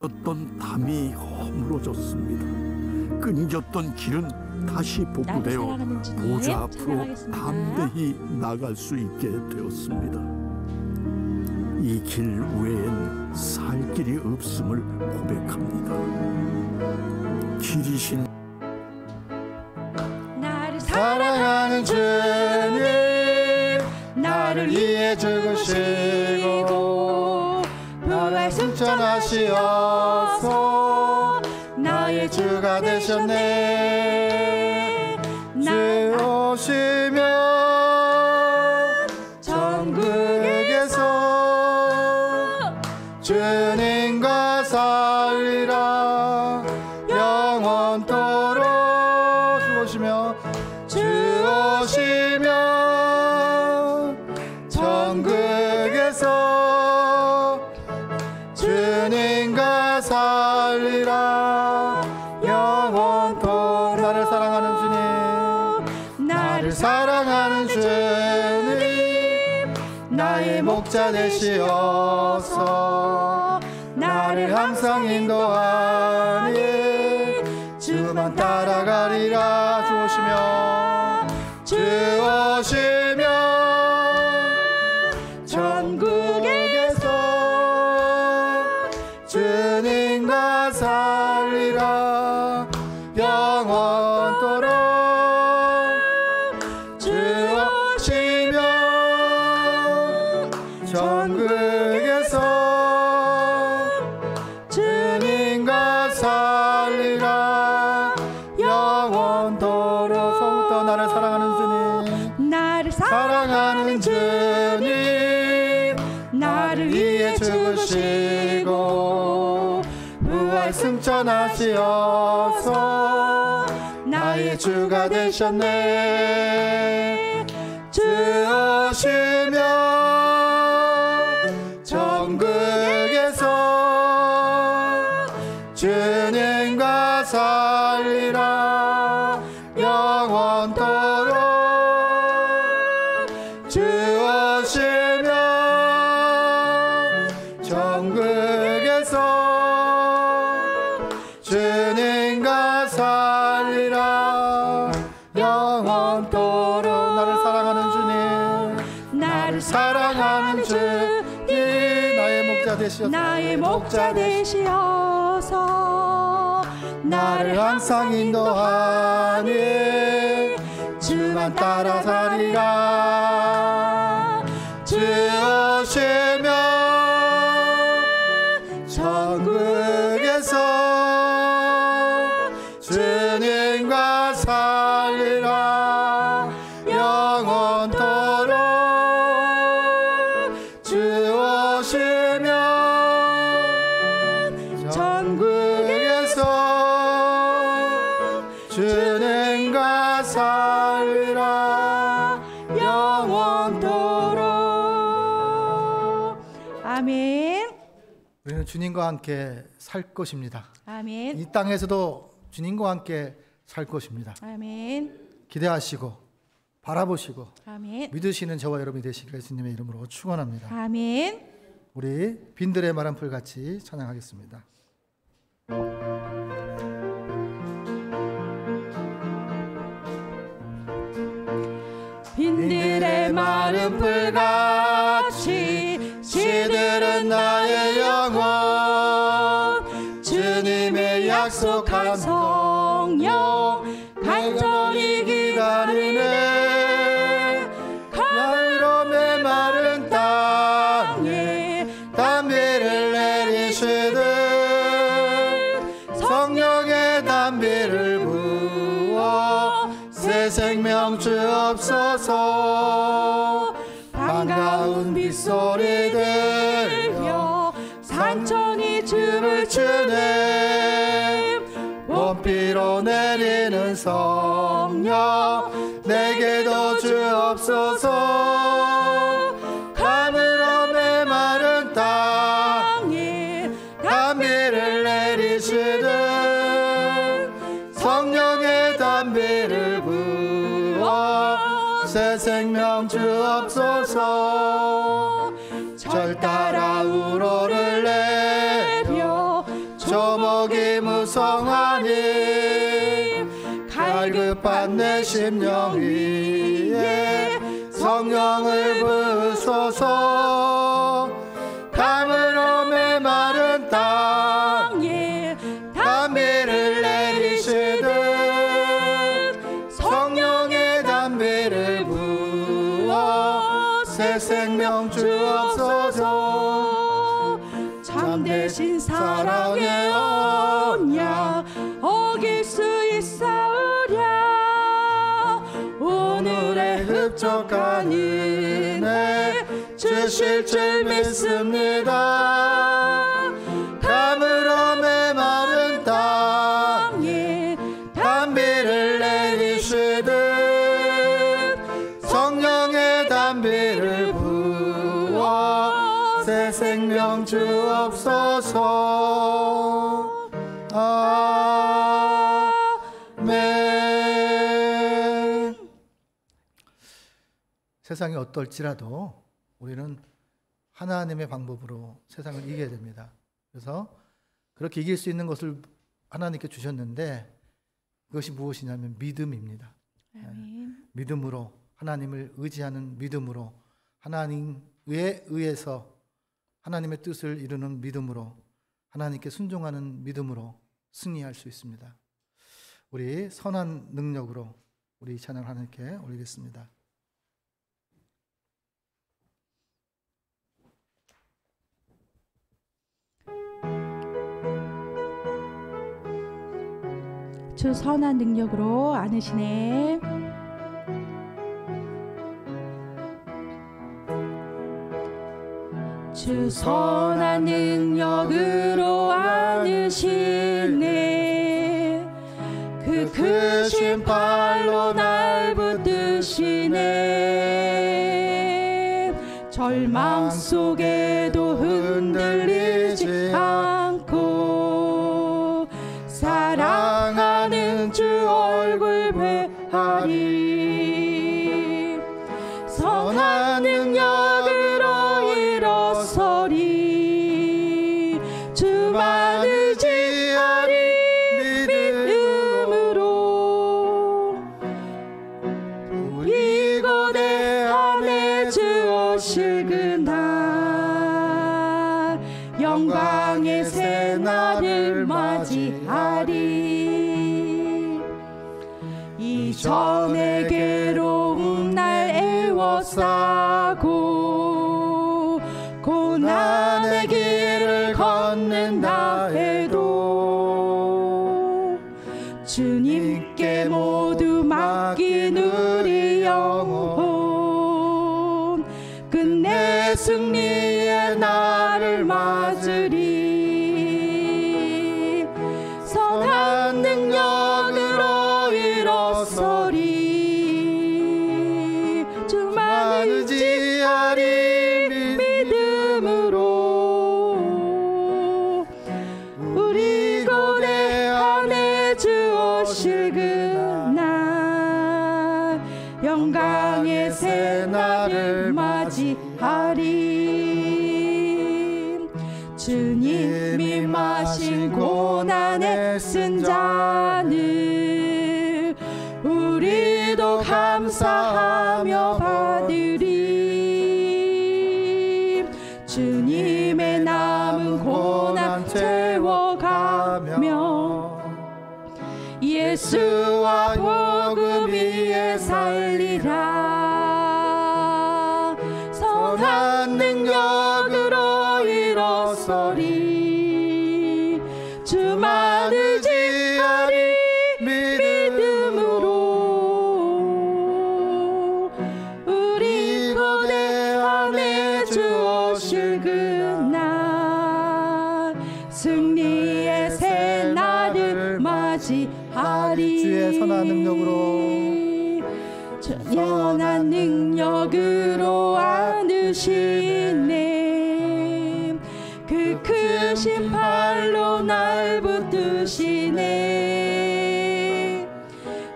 어떤 담이 허물어졌습니다. 끊겨졌던 길은 다시 복구되어 보좌 앞으로 담대히 나갈 수 있게 되었습니다. 이 길 외엔 살 길이 없음을 고백합니다. 길이신 나를 사랑하는 주님, 나를 위해 죽으시고 부활 승천하시어서 나의 주가 되셨네. 주 오시면 천국에서 주님과 살리라 영원토록. 주 오시면 천국에서 주님과 살리라 영원토록. 나를 사랑하는 주님, 나를 사랑하는 주님, 나의 목자 되시어서 나를 항상 인도하니 주만 따라가리라. 주 오시면 천국에서 주님과 살리라 영원토록. 주 오시면 천국에서 주님과 살리라 영원토록. 처음부터 나를 사랑하는 주님, 나를 사랑하는 주님, 나를 위해 죽으시고 부활 승천하시어서 나의 주가 되셨네. 주 오시면 천국에서 주님과 살리라 영원토록. 주 오시면 천국에서 주님과 살리라 영원토록. 나를 사랑하는 주님, 나를 사랑하는 주님, 나의 목자 되시어서 나를 항상 인도하니 주만 따라 살리라. 주 오시면 천국에서 주님과 살리라 영원토록. 주 오시면 천국에서 주님과 살리라 영원토록. 아멘. 우리는 주님과 함께 살 것입니다. 아멘. 이 땅에서도 주님과 함께 살 것입니다. 아멘. 기대하시고 바라보시고 아멘. 믿으시는 저와 여러분이 되시기를 예수님의 이름으로 축원합니다. 아멘. 우리 빈들의 마른 풀 같이 찬양하겠습니다. 빈들의 마른 풀같이 시들은 나의 영혼, 주님의 약속한 성령 간절히 기다리네. 가을로 메마른 땅에 담비를 내리시듯 성령의 담비를 부어 새 생명 주옵소서. 반가운 빗소리 들려 산천이 춤을 추네. 봄비로 내리는 성령 내게도 주옵소서. 가물어 메마른 땅에 담비를 내리시듯 성령의 담비를 부어 새 생명 주옵소서. 절 따라 우로를 내려 속이 무성하니 갈급한 내 심령 위에 성령을 부으소서. 가물어 메마른 땅에 담비를 내리시듯 성령의 담비를 부어 새 생명 주옵소서. 참되신 사랑의 언약 어길 수 있사오랴. 오늘의 흡족한 은혜 주실 줄 믿습니다. 가물어 메마른 땅에 담비를 내리시듯 성령의 담비를 부어 새 생명 주옵소서. 아멘. 세상이 어떨지라도 우리는 하나님의 방법으로 세상을 이겨야 됩니다. 그래서 그렇게 이길 수 있는 것을 하나님께 주셨는데 그것이 무엇이냐면 믿음입니다. 믿음으로, 하나님을 의지하는 믿음으로, 하나님에 의해서 하나님의 뜻을 이루는 믿음으로, 하나님께 순종하는 믿음으로 승리할 수 있습니다. 우리 선한 능력으로 우리 찬양 하나님께 올리겠습니다. 주 선한 능력으로 안으시네. 주 선한 능력으로 안으시네. 그 크신 팔로 날 붙드시네. 절망 속에도 흔들리지 않고 사랑하는 주 얼굴 뵈하리. 선한 능력으로 일어서리. 주만 의지하리. 믿음으로 우리 고대함에 주 오실 그날 영광의 새날을 맞이하리. 이전의 괴로움 날 애워싸고 고난의 길을 걷는다 해도 주님께 모두 맡긴 우리 영혼 끝내 승리의 날을 맞으리. 선한 능력으로 일어서리. 주만 의지하리. 믿음으로 우리 고대함에 주 오실 그날 영광의 새날을 맞이하리. 주님이 마신 고난의 쓴 잔을 우리도 감사하며 받으리. 주님의 남은 고난 채워가며 예수와 복음 위에 살리라. 선한 능력으로 일어서리. 주만 의지하리. 믿음으로 우리 고대함에 주 오실 그날 승리의 새날을 맞이하리. 주의 선한 능력으로 선한 능력으로 안으시네. 그 크신 팔로 날 붙드시네.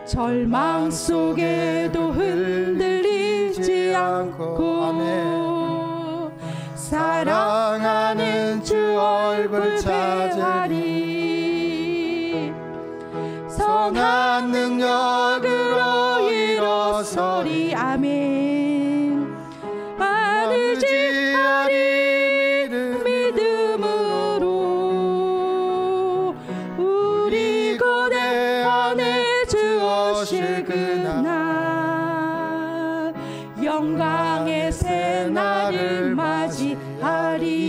절망 속에도 흔들리지 않고 사랑하는 주 얼굴 찾으리. 선한 능력으로 일어서리. 아멘. 아들 지하리 믿음으로 우리 고대 안에 주오실 그날 영광의 새날을 맞이하리.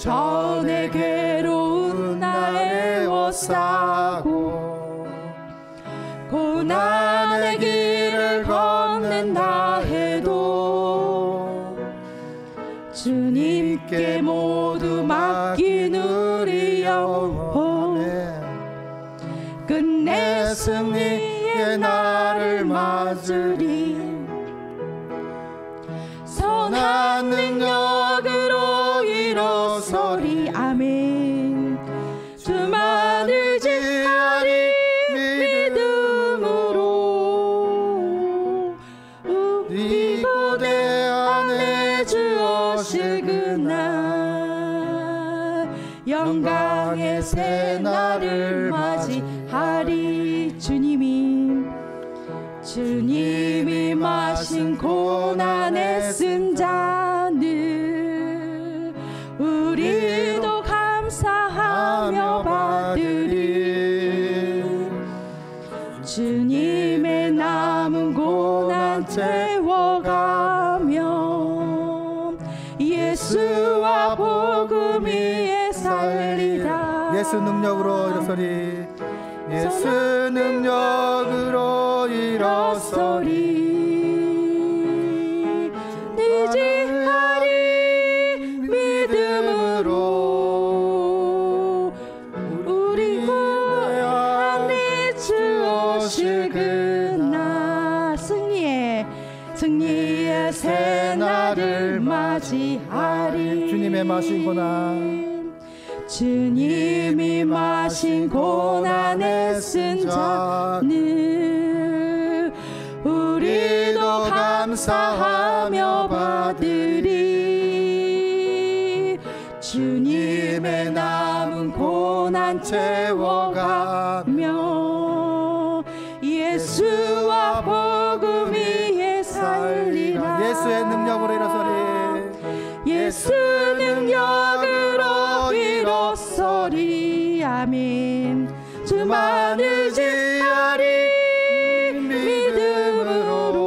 이전에 괴로운 날에 옷싸고 고난의 길을 걷는다 해도 주님께 모두 맡긴 우리 영혼 끝내 승리의 날을 맞으리. 선한 능력으로 일어서리. 아멘. 주만을 지하리 믿음으로 우리 고대 안에 주오실 그날 영광의 새날을 맞이하리. 주님이 마신 고난에 쓴 잔을 우리도 감사하며 받으리. 주님의 남은 고난 채워가며 예수와 복음 위에 살리라. 예수 능력으로 일어서리. 예수 능력으로 일어서리. 의지하리 믿음으로 우리 고대 안에 주오실 그날 승리의 새날을 맞이하리. 주님의 마신 고난 주님이 마신 고난에 쓴 잔을 우리도 감사하며 받으리. 주님의 남은 고난 채워가며 예수와 복음 위에 살리라. 예수의 능력으로 일어서리. 예수 능력으로 일어서리. 아멘. 주만을 지하리 믿음으로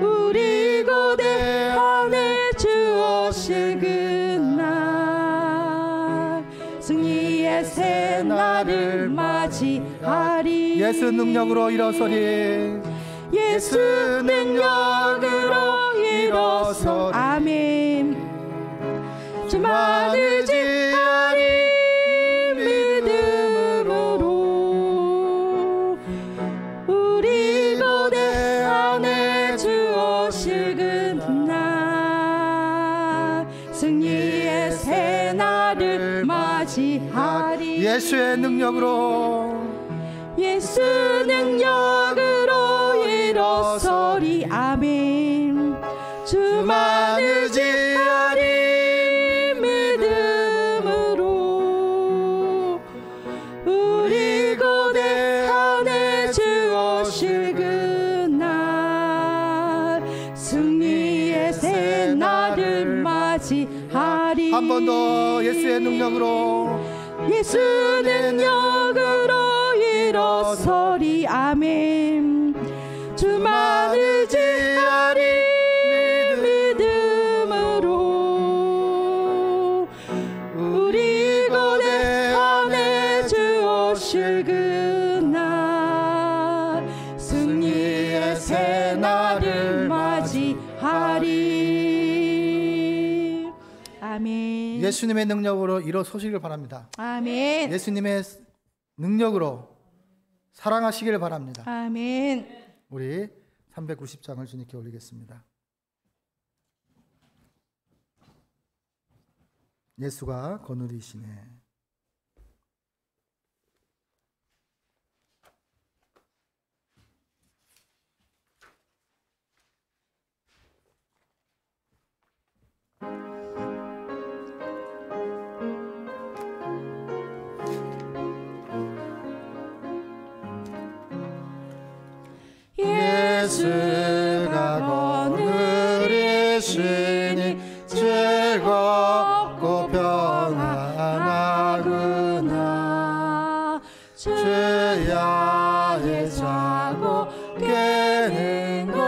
우리 고대 안에 주오실 그날 승리의 새날을 맞이하리. 예수 능력으로 일어서리. 예수 능력으로 일어서리. 아멘. 주만을 지하리 믿음으로 우리 고대 안에 주오실 그날 승리의 새날을 맞이하리. 예수의 능력으로 예수 능력으로 일어서리. 아멘. 주만을 지하리 믿음으로 우리 고대 안에 주오실 그날 승리의 새날을 맞이하리. 한 번 더 예수의 능력으로 예수 능력으로 일어서리. 아멘. 주만을 지하리 믿음으로 우리 고대 안에 주오실 그날 승리의 새날을 맞이하리. 아멘. 예수님의 능력으로 일어서시길 바랍니다. 아멘. 예수님의 능력으로 사랑하시길 바랍니다. 아멘. 우리 390장을 주님께 올리겠습니다. 예수가 거느리시네. 주시니 즐겁고 평안하구나. 주야의 자고 깨는 것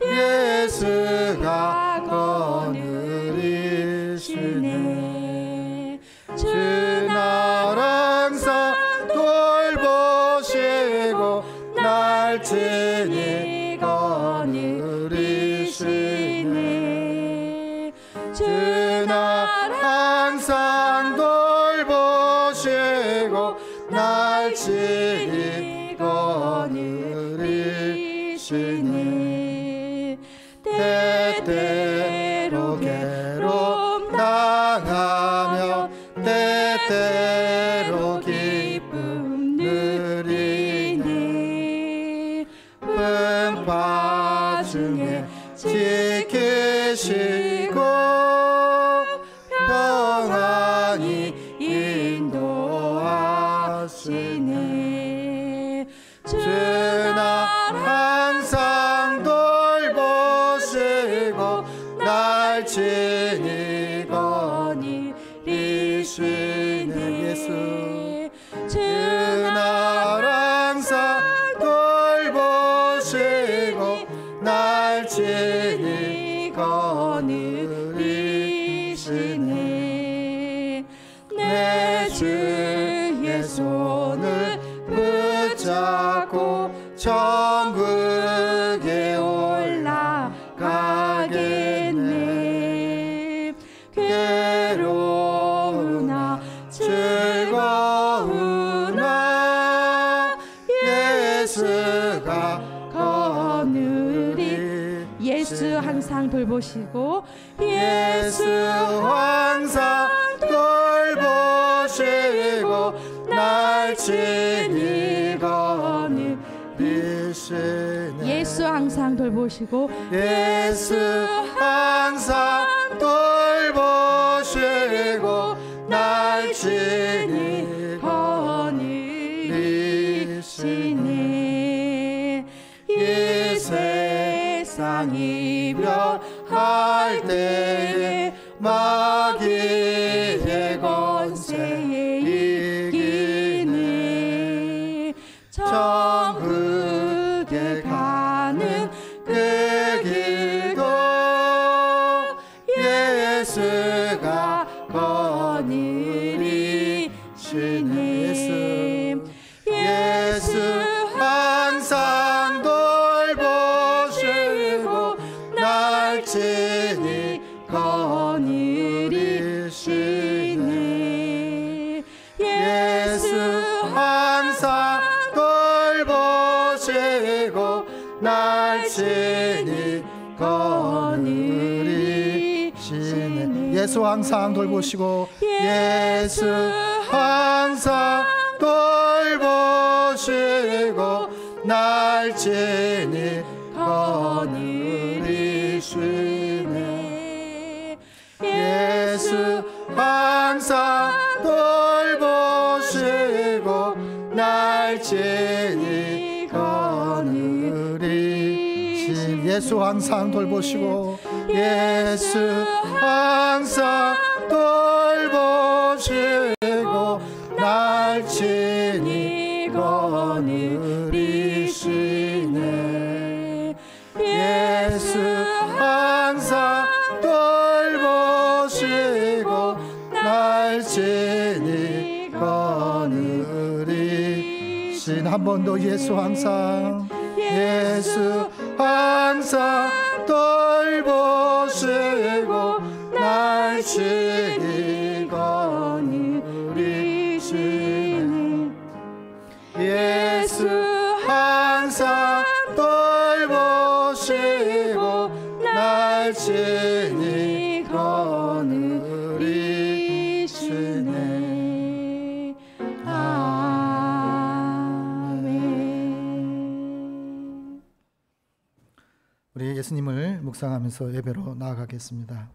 예수가 거느리시네. 주 날 항상 돌보시고 날 친히 거느리시네. 주 날 항상 돌보시고 날 친히 거느리시네. 때때로 괴로움 당하며 때때로 기쁨 누리니 풍파 중에 지키시고 평안히 인도하시네. 주 날 항상 돌보시고 날 친히 거느리시네. 예수 주 날 항상 돌보시고 날 친히 거느리시네. 내 주의 손을 붙잡고 천국에 올라가겠네. 괴로우나 즐거우나 예수가 거느리. 예수 항상 돌보시고 예수 항상 돌보시고 날 친히 거느리시네. 예수 항상 돌보시고 예수 항상 돌보시고 날 친히 거느리시네. 이 세상 이별할 때에 마귀의 권세에 이기네. 천국에 가는 그 길도 예수가 거느리시네. 예수 항상 돌보시고 날 친히 거느리시네. 예수 항상 돌보시고 날 친히 거느리시네. 예수 항상 돌보시고 예수 항상 돌보시고 날 친히 거느리시네. 예수 항상 돌보시고 날 친히 거느리시네. 예수 항상 돌보시고 예수 항상 돌보시고 날 친히 거느리시네. 예수 항상 돌보시고 날 친히 거느리시네. 한 번 더 예수 항상 예수 항상 돌보시고 날 친히 거느리시네. 예수 항상 돌보시고 날 친히 거느리시네. 아멘. 우리 예수님을 묵상하면서 예배로 나아가겠습니다.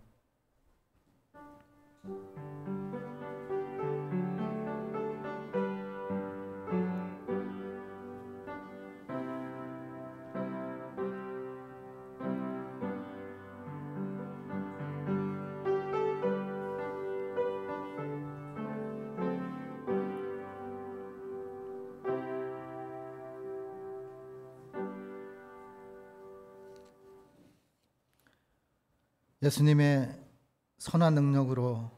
예수님의 선한 능력으로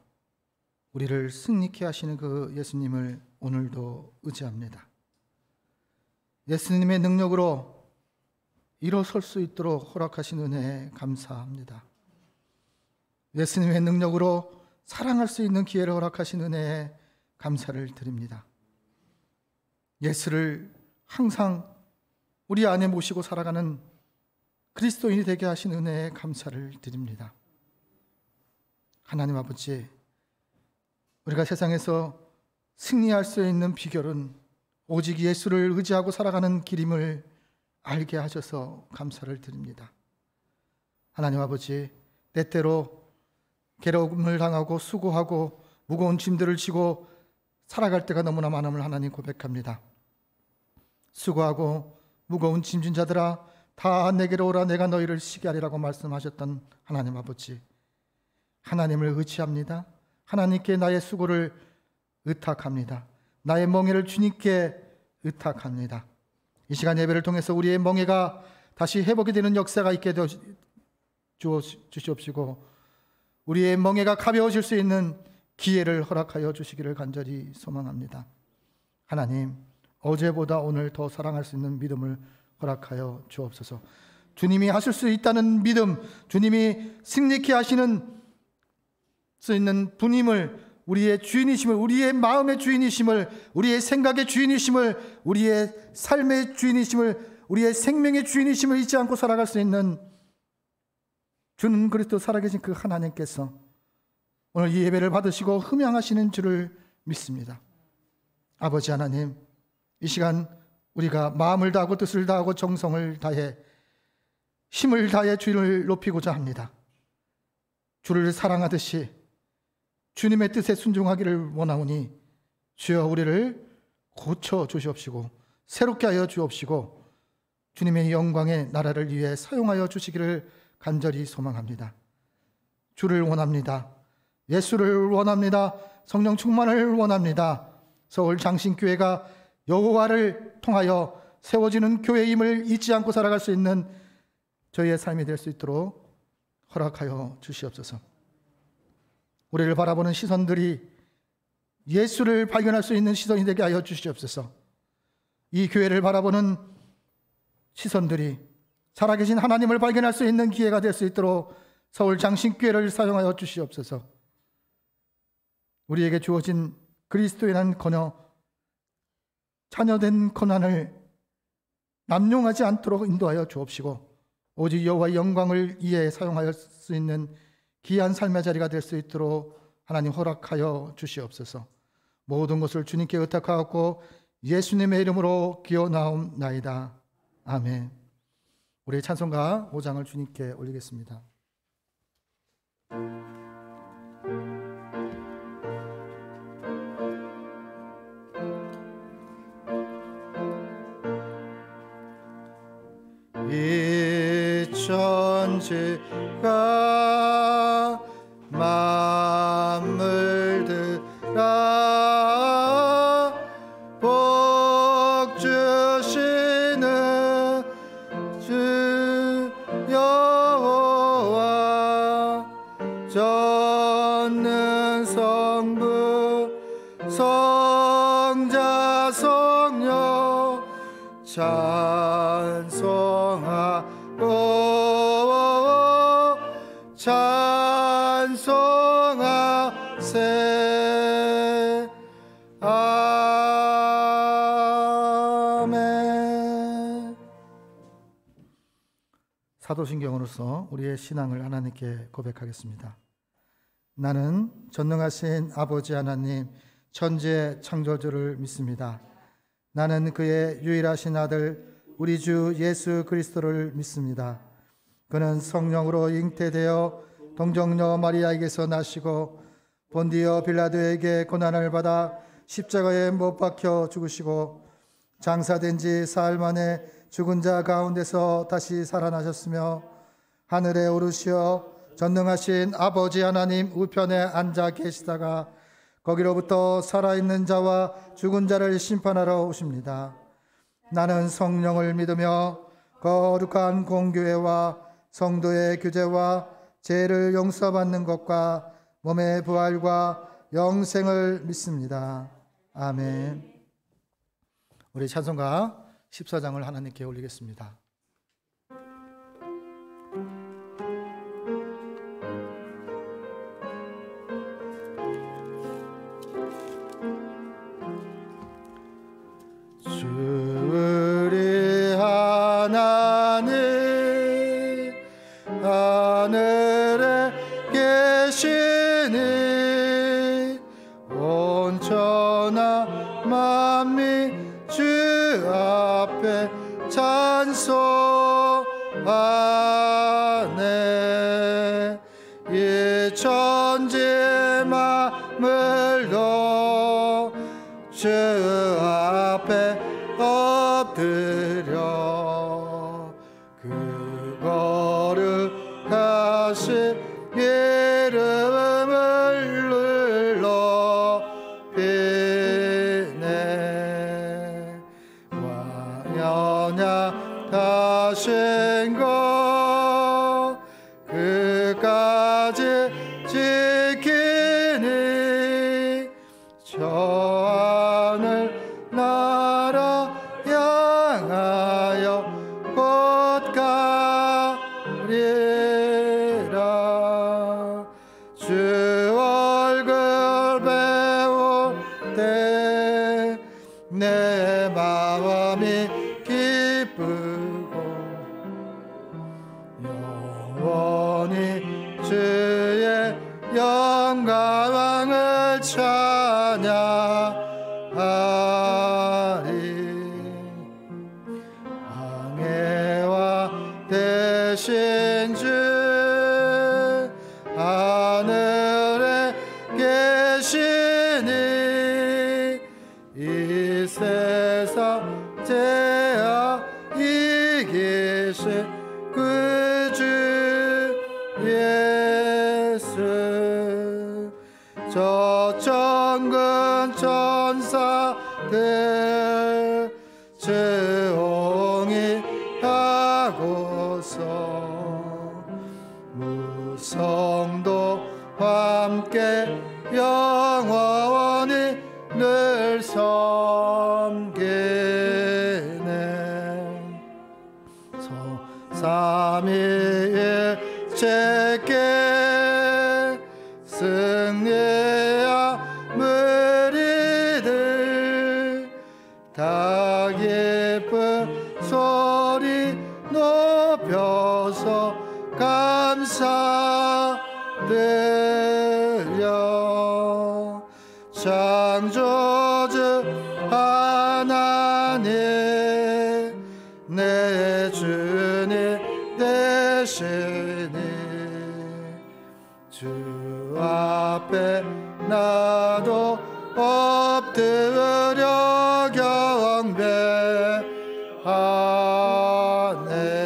우리를 승리케 하시는 그 예수님을 오늘도 의지합니다. 예수님의 능력으로 일어설 수 있도록 허락하신 은혜에 감사합니다. 예수님의 능력으로 사랑할 수 있는 기회를 허락하신 은혜에 감사를 드립니다. 예수를 항상 우리 안에 모시고 살아가는 그리스도인이 되게 하신 은혜에 감사를 드립니다. 하나님 아버지, 우리가 세상에서 승리할 수 있는 비결은 오직 예수를 의지하고 살아가는 길임을 알게 하셔서 감사를 드립니다. 하나님 아버지, 때때로 괴로움을 당하고 수고하고 무거운 짐들을 지고 살아갈 때가 너무나 많음을 하나님 고백합니다. 수고하고 무거운 짐진 자들아 다 내게로 오라, 내가 너희를 쉬게 하리라고 말씀하셨던 하나님 아버지, 하나님을 의지합니다. 하나님께 나의 수고를 의탁합니다. 나의 멍에를 주님께 의탁합니다. 이 시간 예배를 통해서 우리의 멍에가 다시 회복이 되는 역사가 있게 주시옵시고, 우리의 멍에가 가벼워질 수 있는 기회를 허락하여 주시기를 간절히 소망합니다. 하나님, 어제보다 오늘 더 사랑할 수 있는 믿음을 허락하여 주옵소서. 주님이 하실 수 있다는 믿음, 주님이 승리케 하시는 수 있는 분임을, 우리의 주인이심을, 우리의 마음의 주인이심을, 우리의 생각의 주인이심을, 우리의 삶의 주인이심을, 우리의 생명의 주인이심을 잊지 않고 살아갈 수 있는 주는 그리스도 살아계신 그 하나님께서 오늘 이 예배를 받으시고 흠양하시는 줄을 믿습니다. 아버지 하나님, 이 시간 우리가 마음을 다하고 뜻을 다하고 정성을 다해 힘을 다해 주를 높이고자 합니다. 주를 사랑하듯이 주님의 뜻에 순종하기를 원하오니 주여 우리를 고쳐 주시옵시고 새롭게 하여 주옵시고 주님의 영광의 나라를 위해 사용하여 주시기를 간절히 소망합니다. 주를 원합니다. 예수를 원합니다. 성령 충만을 원합니다. 서울 장신교회가 여호와를 통하여 세워지는 교회임을 잊지 않고 살아갈 수 있는 저희의 삶이 될 수 있도록 허락하여 주시옵소서. 우리를 바라보는 시선들이 예수를 발견할 수 있는 시선이 되게 하여 주시옵소서. 이 교회를 바라보는 시선들이 살아계신 하나님을 발견할 수 있는 기회가 될 수 있도록 서울 장신교회를 사용하여 주시옵소서. 우리에게 주어진 그리스도인한 권여, 자녀된 권한을 남용하지 않도록 인도하여 주옵시고 오직 여호와의 영광을 위해 사용할 수 있는 귀한 삶의 자리가 될 수 있도록 하나님 허락하여 주시옵소서. 모든 것을 주님께 의탁하고 예수님의 이름으로 기어나옵나이다. 아멘. 우리 찬송가 5장을 주님께 올리겠습니다. 이 천지가 만물들아 복 주시는 주 여호와 전능 성부 성자 성령 찬송하세. 아멘. 사도신경으로서 우리의 신앙을 하나님께 고백하겠습니다. 나는 전능하신 아버지 하나님 천지의 창조주를 믿습니다. 나는 그의 유일하신 아들 우리 주 예수 그리스도를 믿습니다. 그는 성령으로 잉태되어 동정녀 마리아에게서 나시고 본디오 빌라도에게 고난을 받아 십자가에 못 박혀 죽으시고 장사된 지 사흘 만에 죽은 자 가운데서 다시 살아나셨으며 하늘에 오르시어 전능하신 아버지 하나님 우편에 앉아 계시다가 거기로부터 살아있는 자와 죽은 자를 심판하러 오십니다. 나는 성령을 믿으며 거룩한 공교회와 성도의 규제와 죄를 용서받는 것과 몸의 부활과 영생을 믿습니다. 아멘. 우리 찬송가 14장을 하나님께 올리겠습니다. 우리 하나님 하늘에 계시니 온천하 만민 주 앞에 찬송하네. 이 천지의 만물도 주 앞에 엎드려 그 거룩하신 이름을 눌러 비네. 완연약하신 것 그까지 지키니 저 하늘 나라 향하여 곧 가리라. 주 얼굴 배울 때 내 마음이 기쁘고 영원히 주의 영광을 찬양하리. 왕의 대신 주 하늘에 계시니 이 세상 죄악 이기신 그 주 예수. 저 천군 천사들 조용히 하고서 무성도 함께 영원히 늘 섬기네. 삼위일체께 승리한 무리들 다 기쁜 소리 높여서 감사드려. 창조주 하나님 내 주님 되시니 주 앞에 나도 엎드려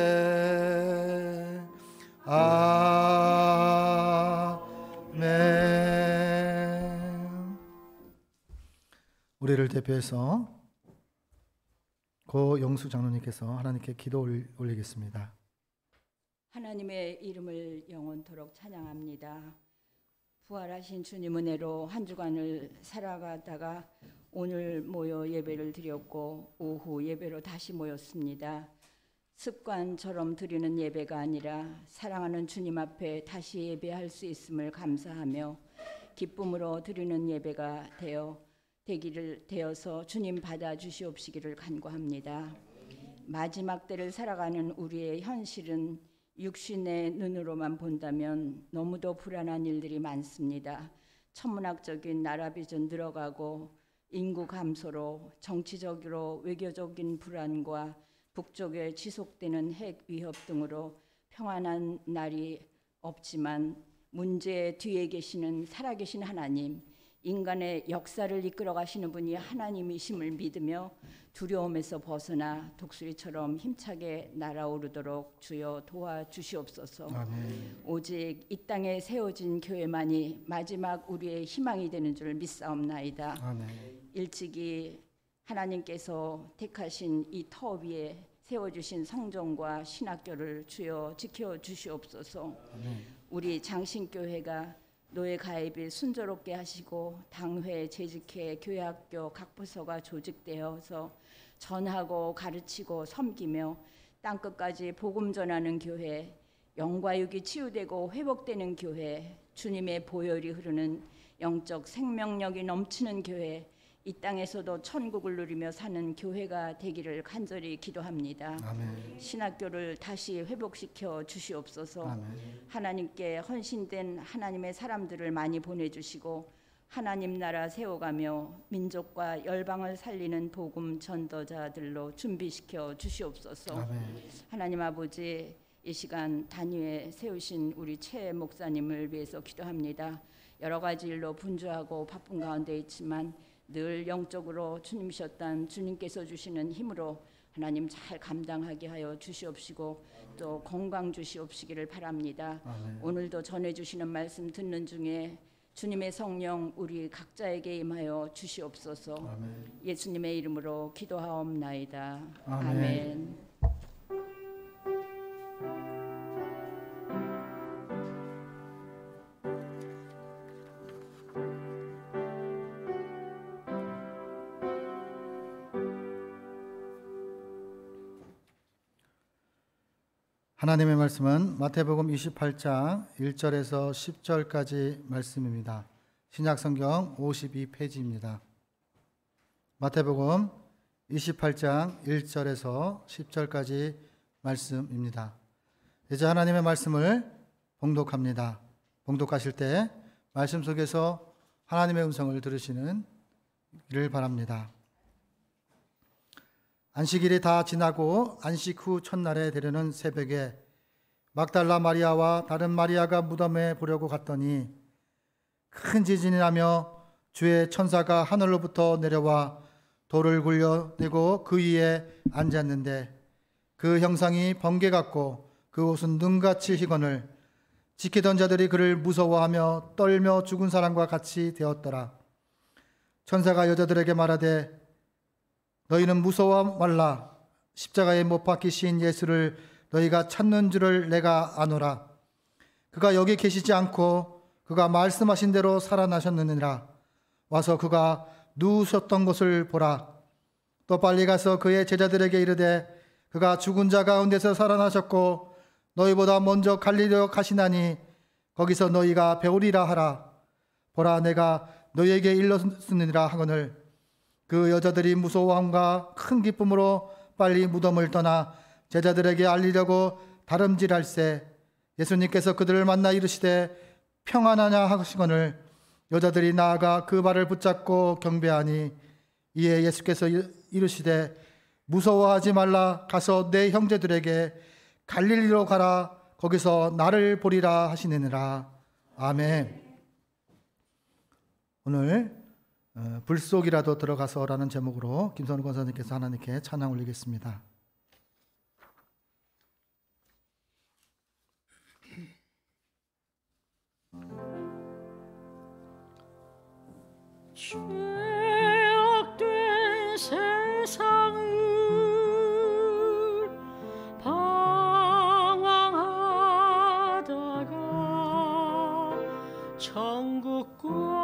경배하네. 아멘. 우리를 대표해서 고영수 장로님께서 하나님께 기도 올리겠습니다. 하나님의 이름을 영원토록 찬양합니다. 부활하신 주님 은혜로 한 주간을 살아가다가 오늘 모여 예배를 드렸고 오후 예배로 다시 모였습니다. 습관처럼 드리는 예배가 아니라 사랑하는 주님 앞에 다시 예배할 수 있음을 감사하며 기쁨으로 드리는 예배가 되어서 주님 받아주시옵시기를 간구합니다. 마지막 때를 살아가는 우리의 현실은 육신의 눈으로만 본다면 너무도 불안한 일들이 많습니다. 천문학적인 나라 비전 늘어가고 인구 감소로 정치적으로 외교적인 불안과 북쪽에 지속되는 핵 위협 등으로 평안한 날이 없지만 문제 뒤에 계시는 살아계신 하나님, 인간의 역사를 이끌어 가시는 분이 하나님이심을 믿으며 두려움에서 벗어나 독수리처럼 힘차게 날아오르도록 주여 도와주시옵소서. 아멘. 오직 이 땅에 세워진 교회만이 마지막 우리의 희망이 되는 줄 믿사옵나이다. 아멘. 일찍이 하나님께서 택하신 이 터 위에 세워주신 성전과 신학교를 주여 지켜주시옵소서. 아멘. 우리 장신교회가 노예 가입을 순조롭게 하시고 당회, 재직회, 교회학교 각 부서가 조직되어서 전하고 가르치고 섬기며 땅끝까지 복음 전하는 교회, 영과 육이 치유되고 회복되는 교회, 주님의 보혈이 흐르는 영적 생명력이 넘치는 교회, 이 땅에서도 천국을 누리며 사는 교회가 되기를 간절히 기도합니다. 아멘. 신학교를 다시 회복시켜 주시옵소서. 아멘. 하나님께 헌신된 하나님의 사람들을 많이 보내주시고 하나님 나라 세워가며 민족과 열방을 살리는 복음 전도자들로 준비시켜 주시옵소서. 아멘. 하나님 아버지, 이 시간 단위에 세우신 우리 최 목사님을 위해서 기도합니다. 여러 가지 일로 분주하고 바쁜 가운데 있지만 늘 영적으로 주님이셨던 주님께서 주시는 힘으로 하나님 잘 감당하게 하여 주시옵시고 또 건강 주시옵시기를 바랍니다. 아멘. 오늘도 전해주시는 말씀 듣는 중에 주님의 성령 우리 각자에게 임하여 주시옵소서. 아멘. 예수님의 이름으로 기도하옵나이다. 아멘. 아멘. 하나님의 말씀은 마태복음 28장 1절에서 10절까지 말씀입니다. 신약성경 52페이지입니다. 마태복음 28장 1절에서 10절까지 말씀입니다. 이제 하나님의 말씀을 봉독합니다. 봉독하실 때 말씀 속에서 하나님의 음성을 들으시는 길 바랍니다. 안식일이 다 지나고 안식 후 첫날에 되려는 새벽에 막달라 마리아와 다른 마리아가 무덤에 보려고 갔더니 큰 지진이 나며 주의 천사가 하늘로부터 내려와 돌을 굴려내고 그 위에 앉았는데 그 형상이 번개 같고 그 옷은 눈같이 희건을 지키던 자들이 그를 무서워하며 떨며 죽은 사람과 같이 되었더라. 천사가 여자들에게 말하되 너희는 무서워 말라. 십자가에 못 박히신 예수를 너희가 찾는 줄을 내가 아노라. 그가 여기 계시지 않고 그가 말씀하신 대로 살아나셨느니라. 와서 그가 누우셨던 곳을 보라. 또 빨리 가서 그의 제자들에게 이르되 그가 죽은 자 가운데서 살아나셨고 너희보다 먼저 갈릴리로 가시나니 거기서 너희가 배우리라 하라. 보라, 내가 너희에게 일렀느니라 하거늘 그 여자들이 무서워함과 큰 기쁨으로 빨리 무덤을 떠나 제자들에게 알리려고 다름질할세 예수님께서 그들을 만나 이르시되 평안하냐 하시거늘 여자들이 나아가 그 발을 붙잡고 경배하니 이에 예수께서 이르시되 무서워하지 말라. 가서 내 형제들에게 갈릴리로 가라. 거기서 나를 보리라 하시느니라. 아멘. 오늘 불 속이라도 들어가서라는 제목으로 김선우 권사님께서 하나님께 찬양 올리겠습니다. 죄악된 세상을 방황하다가 천국과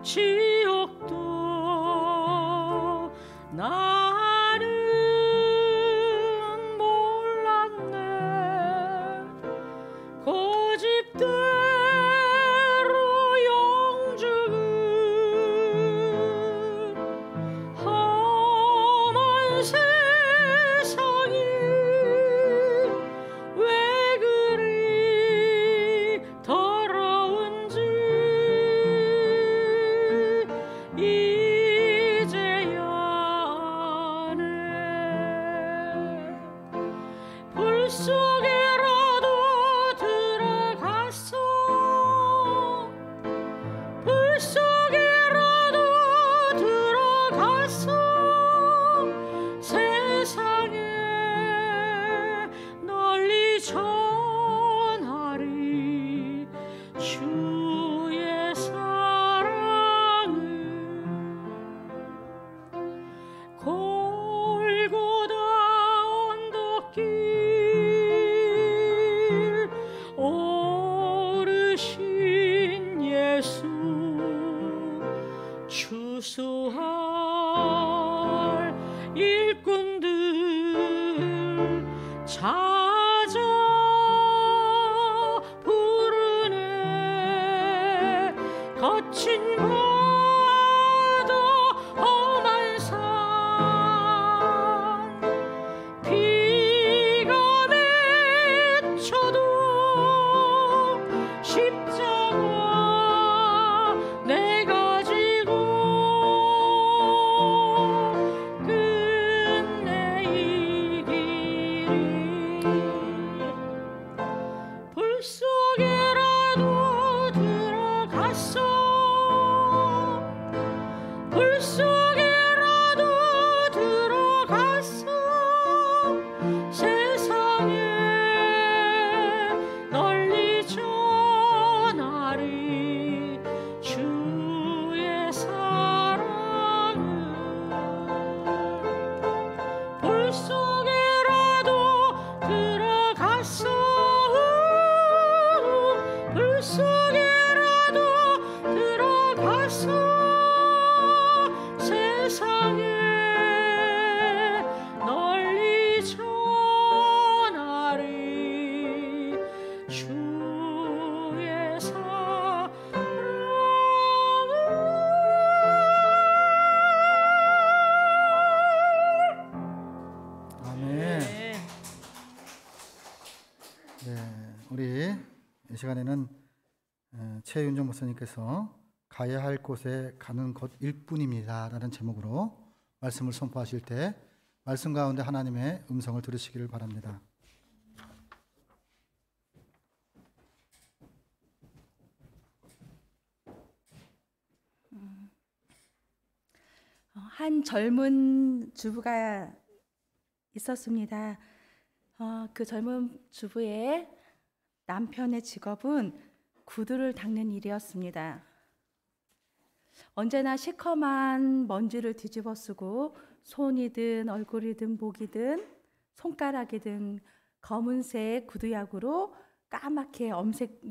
지옥도 나는 몰랐네. 고집대로 영죽은 험한 세상이 왜 그리 더러운지 이제야 아네. 불 속에라도 들어갔어 물속에라도 들어갔어 물속에라도 들어갔어 세상에 널리 전하리 주의 사랑을 물속에라도 들어갔어 물속에라도 들어갔어 세상에 널리 전하리 주의 사랑을 아멘. 네, 우리 이 시간에는 최윤정 목사님께서 가야 할 곳에 가는 것일 뿐입니다 라는 제목으로 말씀을 선포하실 때 말씀 가운데 하나님의 음성을 들으시기를 바랍니다. 한 젊은 주부가 있었습니다. 그 젊은 주부의 남편의 직업은 구두를 닦는 일이었습니다. 언제나 시커먼 먼지를 뒤집어 쓰고 손이든 얼굴이든 목이든 손가락이든 검은색 구두약으로 까맣게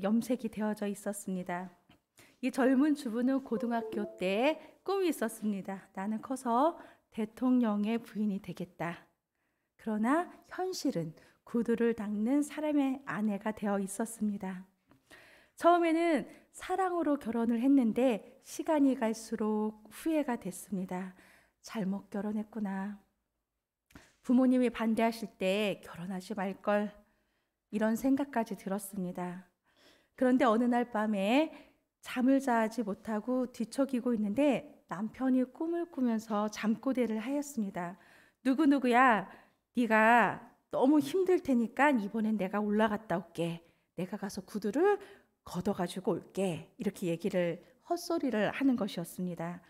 염색이 되어져 있었습니다. 이 젊은 주부는 고등학교 때 꿈이 있었습니다. 나는 커서 대통령의 부인이 되겠다. 그러나 현실은 구두를 닦는 사람의 아내가 되어 있었습니다. 처음에는 사랑으로 결혼을 했는데 시간이 갈수록 후회가 됐습니다. 잘못 결혼했구나. 부모님이 반대하실 때 결혼하지 말걸 이런 생각까지 들었습니다. 그런데 어느 날 밤에 잠을 자지 못하고 뒤척이고 있는데 남편이 꿈을 꾸면서 잠꼬대를 하였습니다. 누구누구야, 네가 너무 힘들 테니까 이번엔 내가 올라갔다 올게. 내가 가서 구두를 걷어가지고 올게. 이렇게 얘기를 헛소리를 하는 것이었습니다.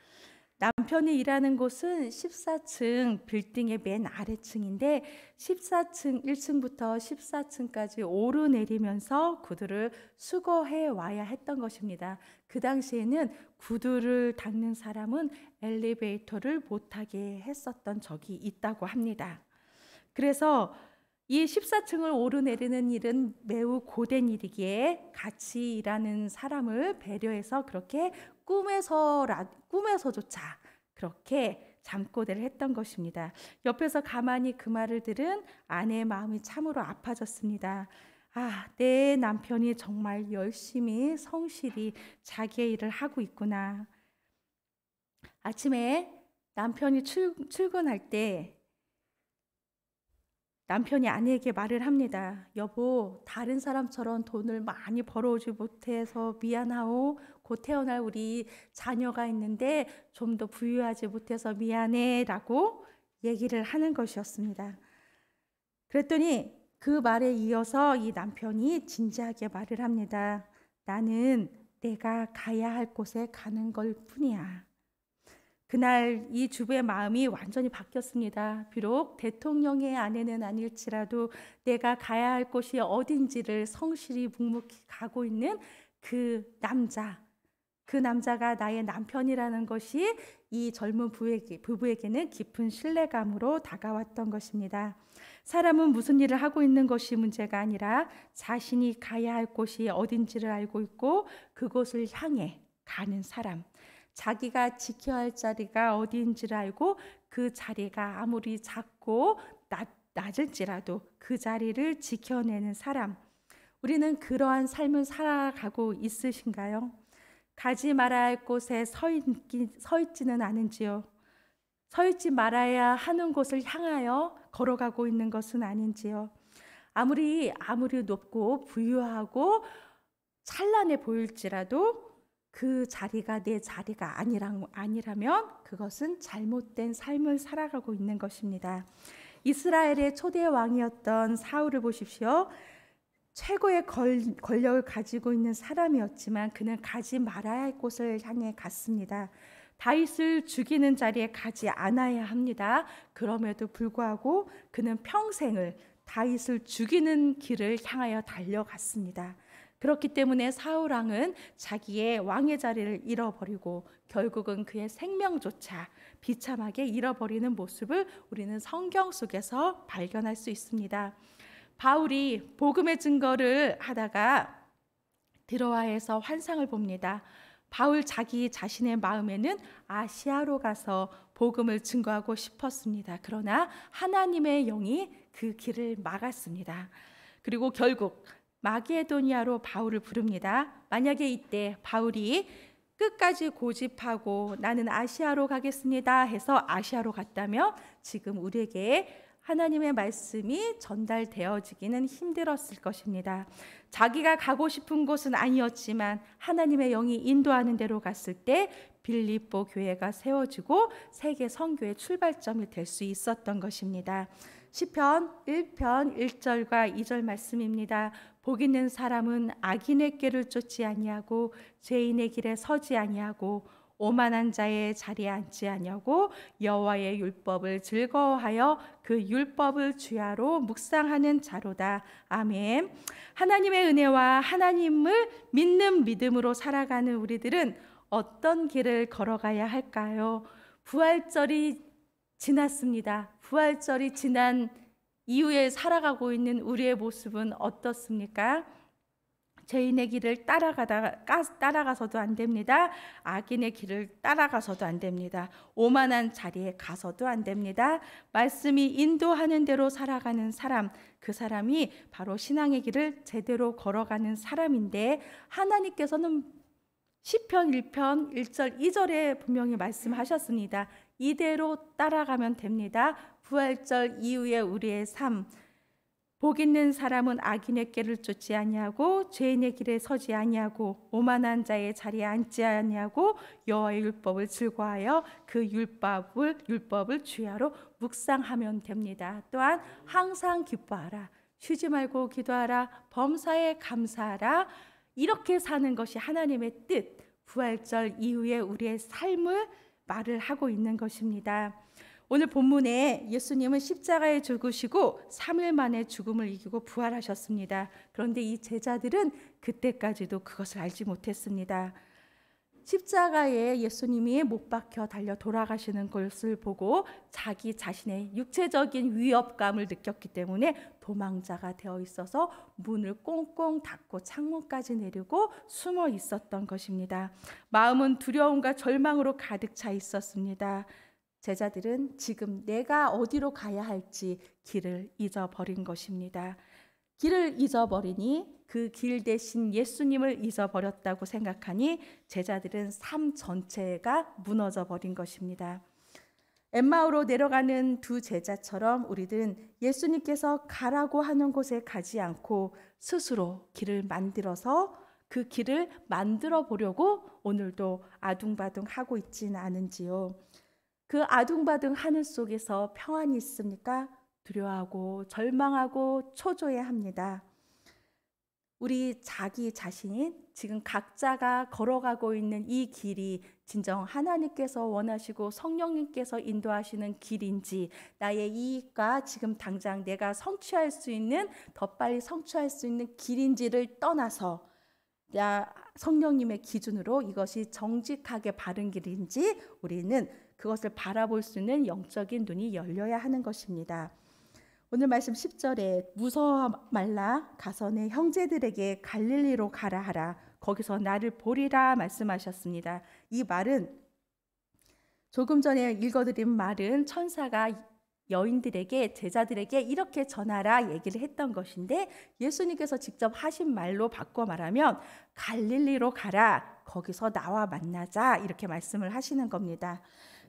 남편이 일하는 곳은 14층 빌딩의 맨 아래층인데 14층 1층부터 14층까지 오르내리면서 구두를 수거해 와야 했던 것입니다. 그 당시에는 구두를 닦는 사람은 엘리베이터를 못 타게 했었던 적이 있다고 합니다. 그래서 이 14층을 오르내리는 일은 매우 고된 일이기에 같이 일하는 사람을 배려해서 그렇게 꿈에서조차 그렇게 잠꼬대를 했던 것입니다. 옆에서 가만히 그 말을 들은 아내의 마음이 참으로 아파졌습니다. 아, 내 남편이 정말 열심히 성실히 자기의 일을 하고 있구나. 아침에 남편이 출근할 때 남편이 아내에게 말을 합니다. 여보, 다른 사람처럼 돈을 많이 벌어오지 못해서 미안하오. 곧 태어날 우리 자녀가 있는데 좀 더 부유하지 못해서 미안해 라고 얘기를 하는 것이었습니다. 그랬더니 그 말에 이어서 이 남편이 진지하게 말을 합니다. 나는 내가 가야 할 곳에 가는 걸 뿐이야. 그날 이 주부의 마음이 완전히 바뀌었습니다. 비록 대통령의 아내는 아닐지라도 내가 가야 할 곳이 어딘지를 성실히 묵묵히 가고 있는 그 남자가 나의 남편이라는 것이 이 젊은 부부에게는 깊은 신뢰감으로 다가왔던 것입니다. 사람은 무슨 일을 하고 있는 것이 문제가 아니라 자신이 가야 할 곳이 어딘지를 알고 있고 그곳을 향해 가는 사람, 자기가 지켜야 할 자리가 어디인지를 알고 그 자리가 아무리 작고 낮을지라도 그 자리를 지켜내는 사람. 우리는 그러한 삶을 살아가고 있으신가요? 가지 말아야 할 곳에 서 있지는 않은지요? 서 있지 말아야 하는 곳을 향하여 걸어가고 있는 것은 아닌지요? 아무리 높고 부유하고 찬란해 보일지라도 그 자리가 내 자리가 아니라면 그것은 잘못된 삶을 살아가고 있는 것입니다. 이스라엘의 초대 왕이었던 사울을 보십시오. 최고의 권력을 가지고 있는 사람이었지만 그는 가지 말아야 할 곳을 향해 갔습니다. 다윗을 죽이는 자리에 가지 않아야 합니다. 그럼에도 불구하고 그는 평생을 다윗을 죽이는 길을 향하여 달려갔습니다. 그렇기 때문에 사울 왕은 자기의 왕의 자리를 잃어버리고 결국은 그의 생명조차 비참하게 잃어버리는 모습을 우리는 성경 속에서 발견할 수 있습니다. 바울이 복음의 증거를 하다가 드로아에서 환상을 봅니다. 바울 자기 자신의 마음에는 아시아로 가서 복음을 증거하고 싶었습니다. 그러나 하나님의 영이 그 길을 막았습니다. 그리고 결국 마게도니아로 바울을 부릅니다. 만약에 이때 바울이 끝까지 고집하고 나는 아시아로 가겠습니다 해서 아시아로 갔다면 지금 우리에게 하나님의 말씀이 전달되어지기는 힘들었을 것입니다. 자기가 가고 싶은 곳은 아니었지만 하나님의 영이 인도하는 대로 갔을 때 빌립보 교회가 세워지고 세계 선교의 출발점이 될 수 있었던 것입니다. 시편 1편 1절과 2절 말씀입니다. 복 있는 사람은 악인의 길을 쫓지 아니하고 죄인의 길에 서지 아니하고 오만한 자의 자리에 앉지 아니하고 여호와의 율법을 즐거워하여 그 율법을 주야로 묵상하는 자로다. 아멘. 하나님의 은혜와 하나님을 믿는 믿음으로 살아가는 우리들은 어떤 길을 걸어가야 할까요? 부활절이 지났습니다. 부활절이 지난 이후에 살아가고 있는 우리의 모습은 어떻습니까? 죄인의 길을 따라가서도 안 됩니다. 악인의 길을 따라가서도 안 됩니다. 오만한 자리에 가서도 안 됩니다. 말씀이 인도하는 대로 살아가는 사람, 그 사람이 바로 신앙의 길을 제대로 걸어가는 사람인데 하나님께서는 시편 1편 1절 2절에 분명히 말씀하셨습니다. 이대로 따라가면 됩니다. 부활절 이후에 우리의 삶, 복 있는 사람은 악인의 길을 쫓지 아니하고 죄인의 길에 서지 아니하고 오만한 자의 자리에 앉지 아니하고 여호와의 율법을 즐거워하여 그 율법을 주야로 묵상하면 됩니다. 또한 항상 기뻐하라, 쉬지 말고 기도하라, 범사에 감사하라. 이렇게 사는 것이 하나님의 뜻, 부활절 이후에 우리의 삶을 말을 하고 있는 것입니다. 오늘 본문에 예수님은 십자가에 죽으시고 3일 만에 죽음을 이기고 부활하셨습니다. 그런데 이 제자들은 그때까지도 그것을 알지 못했습니다. 십자가에 예수님이 못 박혀 달려 돌아가시는 것을 보고 자기 자신의 육체적인 위협감을 느꼈기 때문에 도망자가 되어 있어서 문을 꽁꽁 닫고 창문까지 내리고 숨어 있었던 것입니다. 마음은 두려움과 절망으로 가득 차 있었습니다. 제자들은 지금 내가 어디로 가야 할지 길을 잊어버린 것입니다. 길을 잊어버리니 그 길 대신 예수님을 잊어버렸다고 생각하니 제자들은 삶 전체가 무너져 버린 것입니다. 엠마오로 내려가는 두 제자처럼 우리들은 예수님께서 가라고 하는 곳에 가지 않고 스스로 길을 만들어서 그 길을 만들어 보려고 오늘도 아둥바둥 하고 있지는 않은지요. 그 아둥바둥 하는 속에서 평안이 있습니까? 두려워하고 절망하고 초조해합니다. 우리 자기 자신이 지금 각자가 걸어가고 있는 이 길이 진정 하나님께서 원하시고 성령님께서 인도하시는 길인지, 나의 이익과 지금 당장 내가 성취할 수 있는, 더 빨리 성취할 수 있는 길인지를 떠나서 성령님의 기준으로 이것이 정직하게 바른 길인지 우리는 그것을 바라볼 수 있는 영적인 눈이 열려야 하는 것입니다. 오늘 말씀 10절에 무서워 말라, 가서 내 형제들에게 갈릴리로 가라 하라, 거기서 나를 보리라 말씀하셨습니다. 이 말은 조금 전에 읽어드린 말은 천사가 여인들에게, 제자들에게 이렇게 전하라 얘기를 했던 것인데, 예수님께서 직접 하신 말로 바꿔 말하면 갈릴리로 가라, 거기서 나와 만나자, 이렇게 말씀을 하시는 겁니다.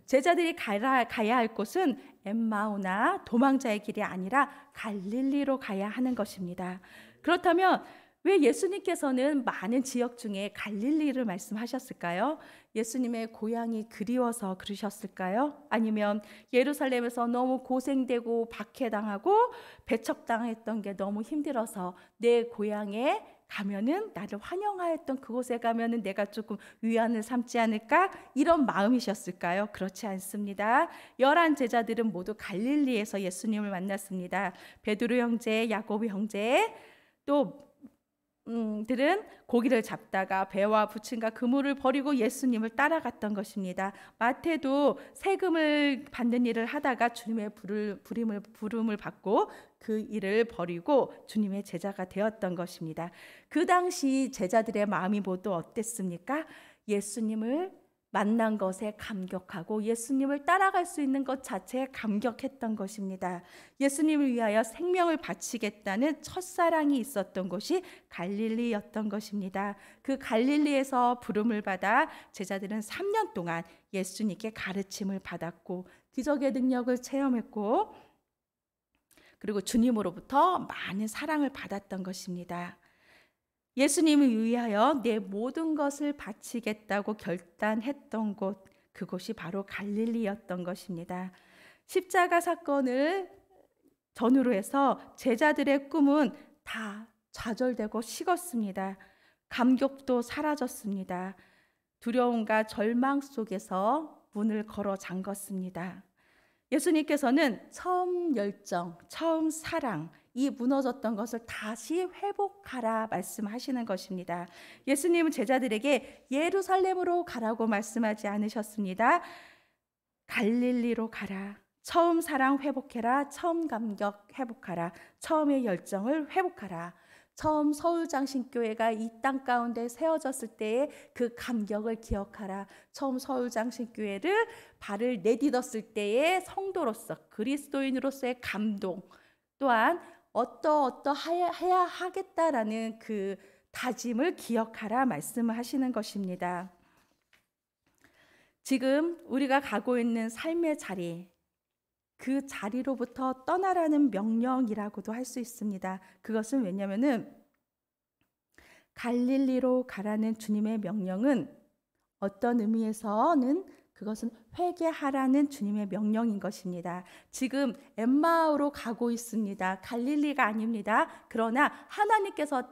제자들이 가야 할 곳은 엠마오나 도망자의 길이 아니라 갈릴리로 가야 하는 것입니다. 그렇다면 왜 예수님께서는 많은 지역 중에 갈릴리를 말씀하셨을까요? 예수님의 고향이 그리워서 그러셨을까요? 아니면 예루살렘에서 너무 고생되고 박해당하고 배척당했던 게 너무 힘들어서 내 고향에 가면은 나를 환영하였던 그곳에 가면은 내가 조금 위안을 삼지 않을까? 이런 마음이셨을까요? 그렇지 않습니다. 11 제자들은 모두 갈릴리에서 예수님을 만났습니다. 베드로 형제, 야고보 형제, 또 들은 고기를 잡다가 배와 부침과 그물을 버리고 예수님을 따라갔던 것입니다. 마태도 세금을 받는 일을 하다가 주님의 부름을 받고 그 일을 버리고 주님의 제자가 되었던 것입니다. 그 당시 제자들의 마음이 모두 어땠습니까? 예수님을 만난 것에 감격하고 예수님을 따라갈 수 있는 것 자체에 감격했던 것입니다. 예수님을 위하여 생명을 바치겠다는 첫사랑이 있었던 곳이 갈릴리였던 것입니다. 그 갈릴리에서 부름을 받아 제자들은 3년 동안 예수님께 가르침을 받았고 기적의 능력을 체험했고 그리고 주님으로부터 많은 사랑을 받았던 것입니다. 예수님을 위하여 내 모든 것을 바치겠다고 결단했던 곳, 그곳이 바로 갈릴리였던 것입니다. 십자가 사건을 전후로 해서 제자들의 꿈은 다 좌절되고 식었습니다. 감격도 사라졌습니다. 두려움과 절망 속에서 문을 걸어 잠갔습니다. 예수님께서는 처음 열정, 처음 사랑, 이 무너졌던 것을 다시 회복하라 말씀하시는 것입니다. 예수님은 제자들에게 예루살렘으로 가라고 말씀하지 않으셨습니다. 갈릴리로 가라. 처음 사랑 회복해라. 처음 감격 회복하라. 처음의 열정을 회복하라. 처음 서울장신교회가 이 땅 가운데 세워졌을 때의 그 감격을 기억하라. 처음 서울장신교회를 발을 내딛었을 때의 성도로서 그리스도인으로서의 감동, 또한 어떠해야 하겠다라는 그 다짐을 기억하라 말씀을 하시는 것입니다. 지금 우리가 가고 있는 삶의 자리, 그 자리로부터 떠나라는 명령이라고도 할 수 있습니다. 그것은 왜냐하면은 갈릴리로 가라는 주님의 명령은 어떤 의미에서는 그것은 회개하라는 주님의 명령인 것입니다. 지금 엠마오로 가고 있습니다. 갈릴리가 아닙니다. 그러나 하나님께서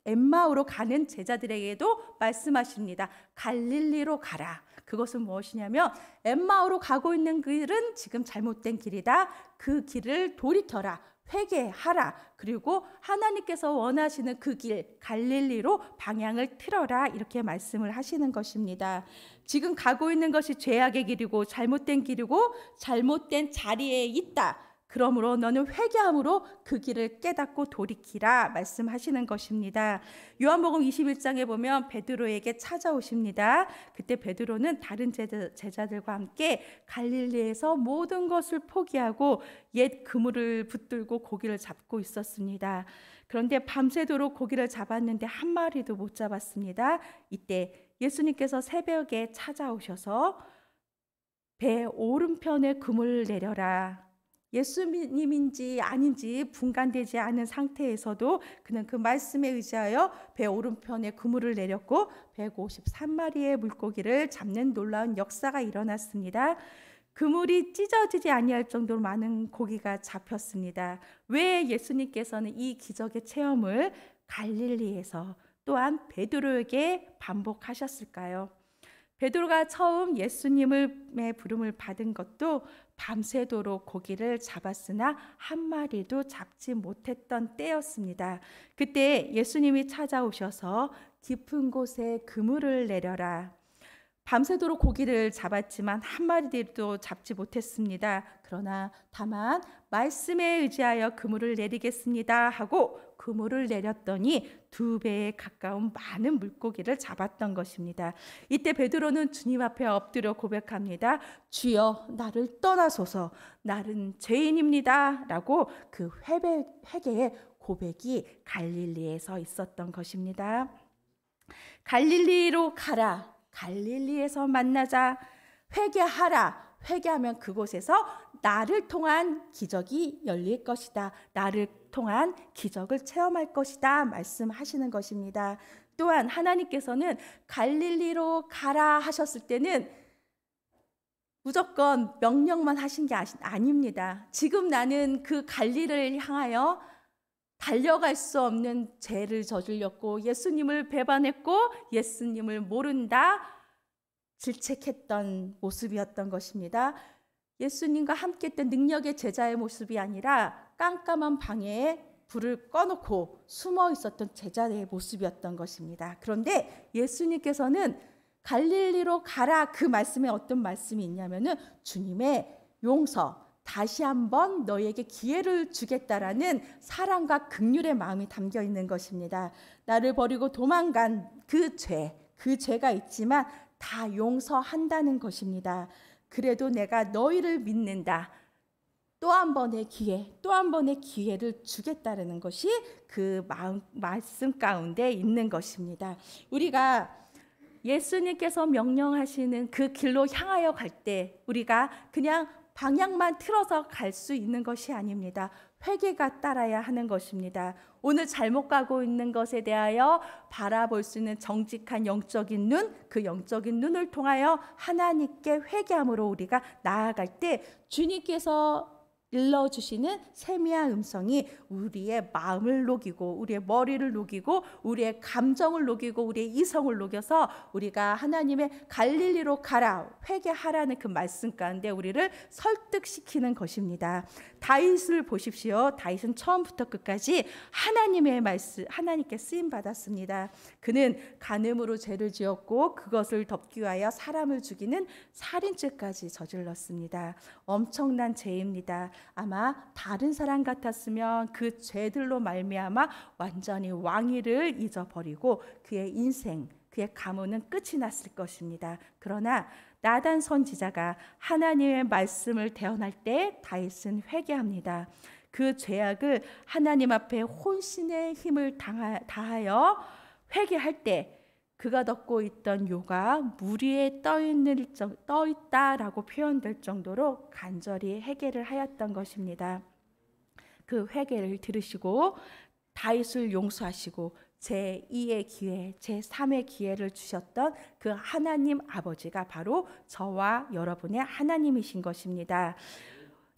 엠마오로 가는 제자들에게도 말씀하십니다. 갈릴리로 가라. 그것은 무엇이냐면 엠마오로 가고 있는 길은 지금 잘못된 길이다. 그 길을 돌이켜라. 회개하라. 그리고 하나님께서 원하시는 그 길 갈릴리로 방향을 틀어라. 이렇게 말씀을 하시는 것입니다. 지금 가고 있는 것이 죄악의 길이고 잘못된 길이고 잘못된 자리에 있다. 그러므로 너는 회개함으로 그 길을 깨닫고 돌이키라 말씀하시는 것입니다. 요한복음 21장에 보면 베드로에게 찾아오십니다. 그때 베드로는 다른 제자들과 함께 갈릴리에서 모든 것을 포기하고 옛 그물을 붙들고 고기를 잡고 있었습니다. 그런데 밤새도록 고기를 잡았는데 한 마리도 못 잡았습니다. 이때 예수님께서 새벽에 찾아오셔서 배 오른편에 그물을 내려라. 예수님인지 아닌지 분간되지 않은 상태에서도 그는 그 말씀에 의지하여 배 오른편에 그물을 내렸고 153마리의 물고기를 잡는 놀라운 역사가 일어났습니다. 그물이 찢어지지 아니할 정도로 많은 고기가 잡혔습니다. 왜 예수님께서는 이 기적의 체험을 갈릴리에서 또한 베드로에게 반복하셨을까요? 베드로가 처음 예수님의 부름을 받은 것도 밤새도록 고기를 잡았으나 한 마리도 잡지 못했던 때였습니다. 그때 예수님이 찾아오셔서 깊은 곳에 그물을 내려라. 밤새도록 고기를 잡았지만 한 마리도 잡지 못했습니다. 그러나 다만 말씀에 의지하여 그물을 내리겠습니다 하고 그물을 내렸더니 2배에 가까운 많은 물고기를 잡았던 것입니다. 이때 베드로는 주님 앞에 엎드려 고백합니다. 주여 나를 떠나소서 나는 죄인입니다 라고 그 회개의 고백이 갈릴리에서 있었던 것입니다. 갈릴리로 가라. 갈릴리에서 만나자. 회개하라. 회개하면 그곳에서 나를 통한 기적이 열릴 것이다. 나를 통한 기적을 체험할 것이다 말씀하시는 것입니다. 또한 하나님께서는 갈릴리로 가라 하셨을 때는 무조건 명령만 하신 게 아닙니다. 지금 나는 그 갈릴리를 향하여 달려갈 수 없는 죄를 저질렀고 예수님을 배반했고 예수님을 모른다 질책했던 모습이었던 것입니다. 예수님과 함께 했던 능력의 제자의 모습이 아니라 깜깜한 방에 불을 꺼놓고 숨어 있었던 제자의 모습이었던 것입니다. 그런데 예수님께서는 갈릴리로 가라 그 말씀에 어떤 말씀이 있냐면은 주님의 용서, 다시 한번 너에게 기회를 주겠다라는 사랑과 긍휼의 마음이 담겨 있는 것입니다. 나를 버리고 도망간 그 죄가 있지만 다 용서한다는 것입니다. 그래도 내가 너희를 믿는다. 또 한 번의 기회, 또 한 번의 기회를 주겠다라는 것이 그 말씀 가운데 있는 것입니다. 우리가 예수님께서 명령하시는 그 길로 향하여 갈 때 우리가 그냥 방향만 틀어서 갈 수 있는 것이 아닙니다. 회개가 따라야 하는 것입니다. 오늘 잘못 가고 있는 것에 대하여 바라볼 수 있는 정직한 영적인 눈, 그 영적인 눈을 통하여 하나님께 회개함으로 우리가 나아갈 때 주님께서 일러주시는 세미한 음성이 우리의 마음을 녹이고 우리의 머리를 녹이고 우리의 감정을 녹이고 우리의 이성을 녹여서 우리가 하나님의 갈릴리로 가라 회개하라는 그 말씀 가운데 우리를 설득시키는 것입니다. 다윗을 보십시오. 다윗은 처음부터 끝까지 하나님의 말씀, 하나님께 쓰임 받았습니다. 그는 간음으로 죄를 지었고 그것을 덮기 위하여 사람을 죽이는 살인죄까지 저질렀습니다. 엄청난 죄입니다. 아마 다른 사람 같았으면 그 죄들로 말미암아 완전히 왕위를 잊어버리고 그의 인생, 그의 가문은 끝이 났을 것입니다. 그러나 나단 선지자가 하나님의 말씀을 대언할 때 다윗은 회개합니다. 그 죄악을 하나님 앞에 혼신의 힘을 다하여 회개할 때 그가 덮고 있던 요가 물 위에 떠 있다라고 표현될 정도로 간절히 회개를 하였던 것입니다. 그 회개를 들으시고 다윗을 용서하시고 제2의 기회, 제3의 기회를 주셨던 그 하나님 아버지가 바로 저와 여러분의 하나님이신 것입니다.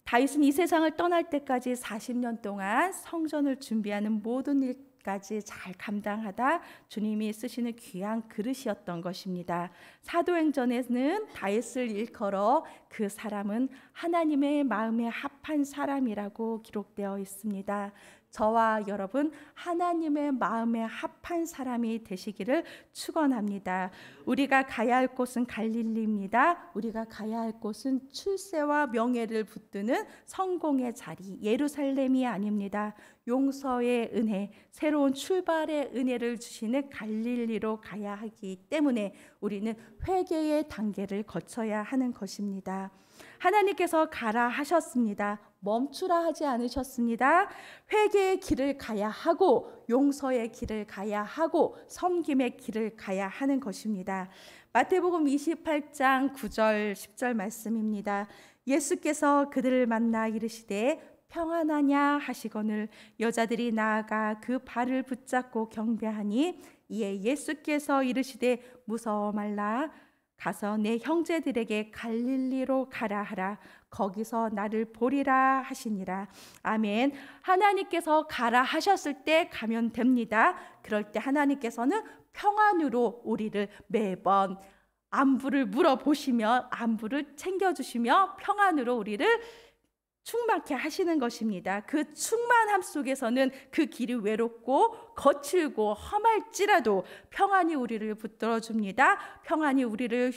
다윗은 이 세상을 떠날 때까지 40년 동안 성전을 준비하는 모든 일까지 잘 감당하다 주님이 쓰시는 귀한 그릇이었던 것입니다. 사도행전에는 다윗을 일컬어 그 사람은 하나님의 마음에 합한 사람이라고 기록되어 있습니다. 저와 여러분 하나님의 마음에 합한 사람이 되시기를 축원합니다. 우리가 가야 할 곳은 갈릴리입니다. 우리가 가야 할 곳은 출세와 명예를 붙드는 성공의 자리 예루살렘이 아닙니다. 용서의 은혜, 새로운 출발의 은혜를 주시는 갈릴리로 가야 하기 때문에 우리는 회개의 단계를 거쳐야 하는 것입니다. 하나님께서 가라 하셨습니다. 멈추라 하지 않으셨습니다. 회개의 길을 가야 하고 용서의 길을 가야 하고 섬김의 길을 가야 하는 것입니다. 마태복음 28장 9절 10절 말씀입니다. 예수께서 그들을 만나 이르시되 평안하냐 하시거늘 여자들이 나아가 그 발을 붙잡고 경배하니 이에 예수께서 이르시되 무서워 말라 가서 내 형제들에게 갈릴리로 가라 하라 거기서 나를 보리라 하시니라. 아멘. 하나님께서 가라 하셨을 때 가면 됩니다. 그럴 때 하나님께서는 평안으로 우리를 매번 안부를 물어보시며 안부를 챙겨주시며 평안으로 우리를 충만케 하시는 것입니다. 그 충만함 속에서는 그 길이 외롭고 거칠고 험할지라도 평안이 우리를 붙들어 줍니다. 평안이 우리를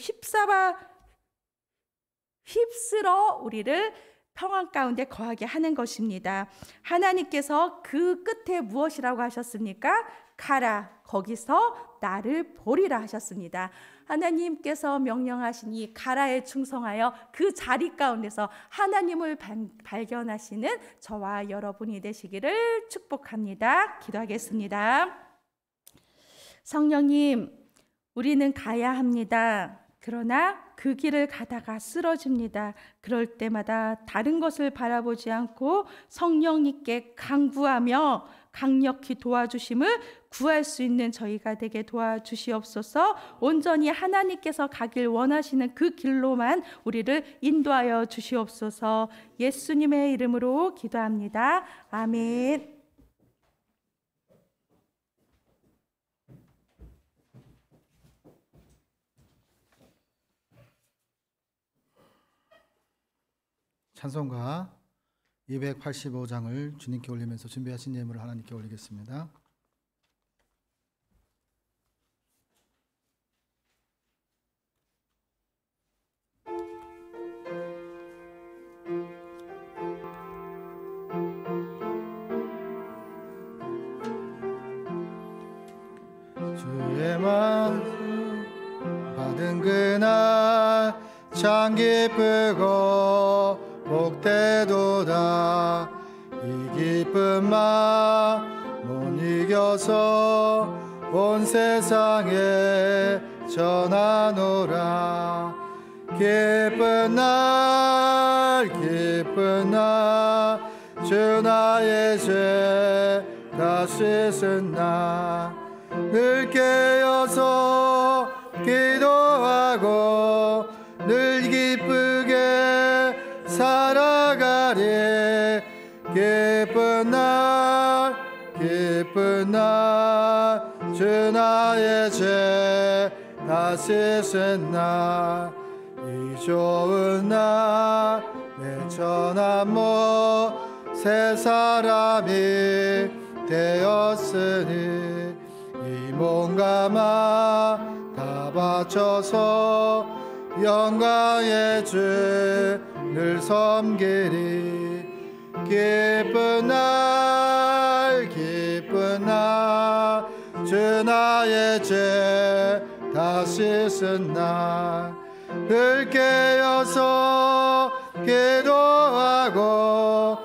휩쓸어 우리를 평안 가운데 거하게 하는 것입니다. 하나님께서 그 끝에 무엇이라고 하셨습니까? 가라 거기서 나를 보리라 하셨습니다. 하나님께서 명령하신 이 가라에 충성하여 그 자리 가운데서 하나님을 발견하시는 저와 여러분이 되시기를 축복합니다. 기도하겠습니다. 성령님, 우리는 가야 합니다. 그러나 그 길을 가다가 쓰러집니다. 그럴 때마다 다른 것을 바라보지 않고 성령님께 간구하며 강력히 도와주심을 구할 수 있는 저희가 되게 도와주시옵소서. 온전히 하나님께서 가길 원하시는 그 길로만 우리를 인도하여 주시옵소서. 예수님의 이름으로 기도합니다. 아멘. 찬송가 285장을 주님께 올리면서 준비하신 예물을 하나님께 올리겠습니다. 주의 말씀 받은 그날 참 기쁘고 복되도다. 이 기쁜 맘 못 이겨서 온 세상에 전하노라. 기쁜 날 주 나의 죄 다 씻은 날 늘 깨어서 기도하고 늘 기쁘게 살아가리. 기쁜 날 주 나의 죄 다 씻은 날 이 좋은 날 내 전한 새 사람이 되었으니 이 몸과 맘 다 바쳐서 영광의 주를 섬기리. 기쁜 날 주 나의 죄 다 씻은 날 늘 깨어서 기도하고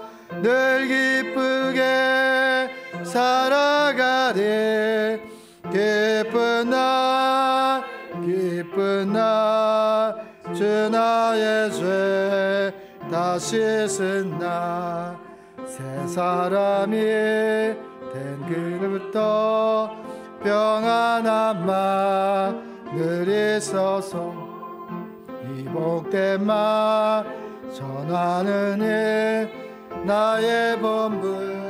늘 기쁘게 살아가리. 기쁜 날 주 나의 죄 다 씻은 날 새 사람이 된 그날부터 평안한 마늘 있어서 이 복된 말 전하는 일 나의 본분.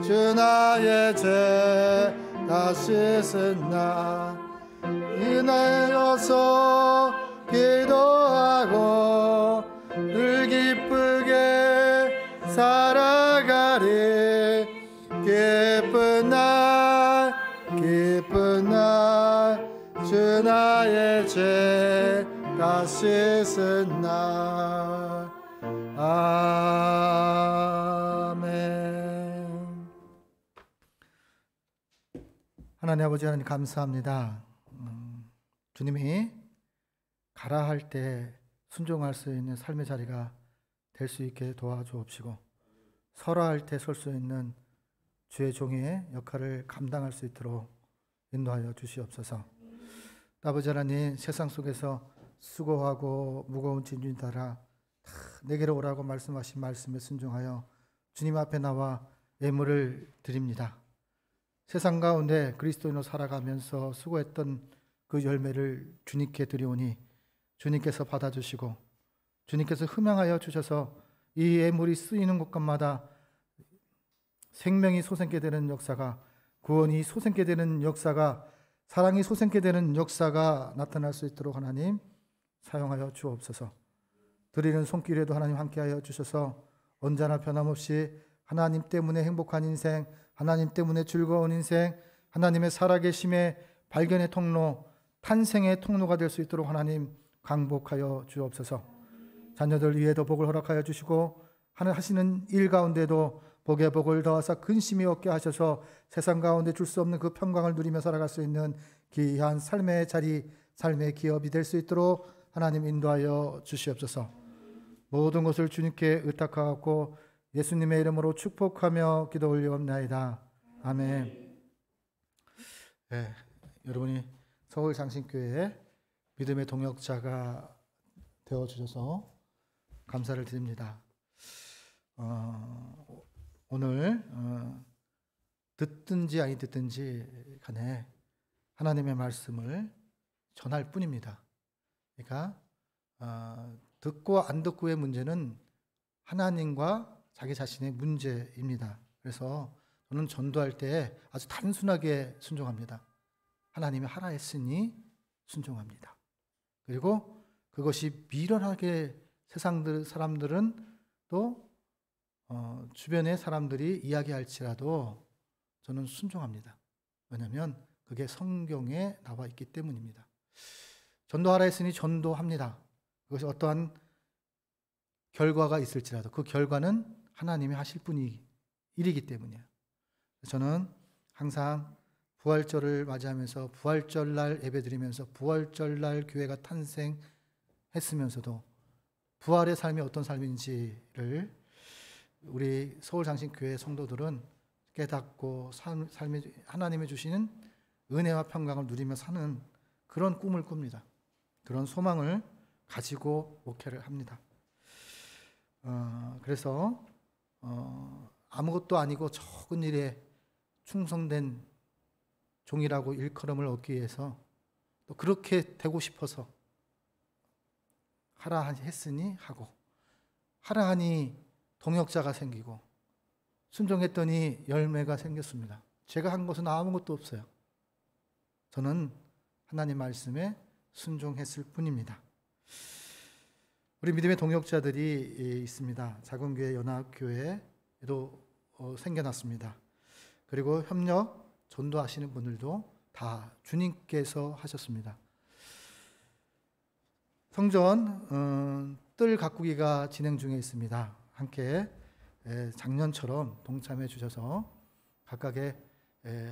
주 나의 죄 다 씻은 날 은혜로서 기도하고 늘 기쁘게 살아가리. 기쁜 날 주 나의 죄 다 씻은 날. 아멘. 하나님 아버지 하나님 감사합니다. 주님이 가라 할 때 순종할 수 있는 삶의 자리가 될 수 있게 도와주옵시고 서라 할 때 설 수 있는 주의 종의 역할을 감당할 수 있도록 인도하여 주시옵소서. 아버지 하나님, 세상 속에서 수고하고 무거운 짐진 따라 내게로 오라고 말씀하신 말씀에 순종하여 주님 앞에 나와 예물을 드립니다. 세상 가운데 그리스도인으로 살아가면서 수고했던 그 열매를 주님께 드리오니 주님께서 받아주시고 주님께서 흠양하여 주셔서 이 예물이 쓰이는 곳간마다 생명이 솟게 되는 역사가, 구원이 솟게 되는 역사가, 사랑이 솟게 되는 역사가 나타날 수 있도록 하나님 사용하여 주옵소서. 드리는 손길에도 하나님 함께하여 주셔서 언제나 변함없이 하나님 때문에 행복한 인생, 하나님 때문에 즐거운 인생, 하나님의 살아계심의 발견의 통로, 탄생의 통로가 될 수 있도록 하나님 강복하여 주옵소서. 자녀들 위에도 복을 허락하여 주시고 하시는 일 가운데도 복의 복을 더하사 근심이 없게 하셔서 세상 가운데 줄 수 없는 그 평강을 누리며 살아갈 수 있는 귀한 삶의 자리, 삶의 기업이 될 수 있도록 하나님 인도하여 주시옵소서. 모든 것을 주님께 의탁하고 예수님의 이름으로 축복하며 기도 올리옵나이다. 아멘. 네, 여러분이 서울장신교회 믿음의 동역자가 되어주셔서 감사를 드립니다. 오늘 듣든지 아니 듣든지 간에 하나님의 말씀을 전할 뿐입니다. 그러니까 듣고 안 듣고의 문제는 하나님과 자기 자신의 문제입니다. 그래서 저는 전도할 때 아주 단순하게 순종합니다. 하나님이 하라 했으니 순종합니다. 그리고 그것이 미련하게 세상 사람들은 또 주변의 사람들이 이야기할지라도 저는 순종합니다. 왜냐하면 그게 성경에 나와 있기 때문입니다. 전도하라 했으니 전도합니다. 그것이 어떠한 결과가 있을지라도 그 결과는 하나님이 하실 분이 일이기 때문이에요. 저는 항상 부활절을 맞이하면서 부활절날 예배드리면서 부활절날 교회가 탄생했으면서도 부활의 삶이 어떤 삶인지를 우리 서울장신교회 성도들은 깨닫고 삶이 하나님이 주시는 은혜와 평강을 누리며 사는 그런 꿈을 꿉니다. 그런 소망을 가지고 목회를 합니다. 그래서 아무것도 아니고 적은 일에 충성된 종이라고 일컬음을 얻기 위해서 또 그렇게 되고 싶어서 하라 했으니 하고 하라 하니 동역자가 생기고 순종했더니 열매가 생겼습니다. 제가 한 것은 아무것도 없어요. 저는 하나님 말씀에 순종했을 뿐입니다. 우리 믿음의 동역자들이 있습니다. 작은교회 연합교회에도 생겨났습니다. 그리고 협력, 전도하시는 분들도 다 주님께서 하셨습니다. 성전 뜰 가꾸기가 진행 중에 있습니다. 함께 작년처럼 동참해 주셔서 각각의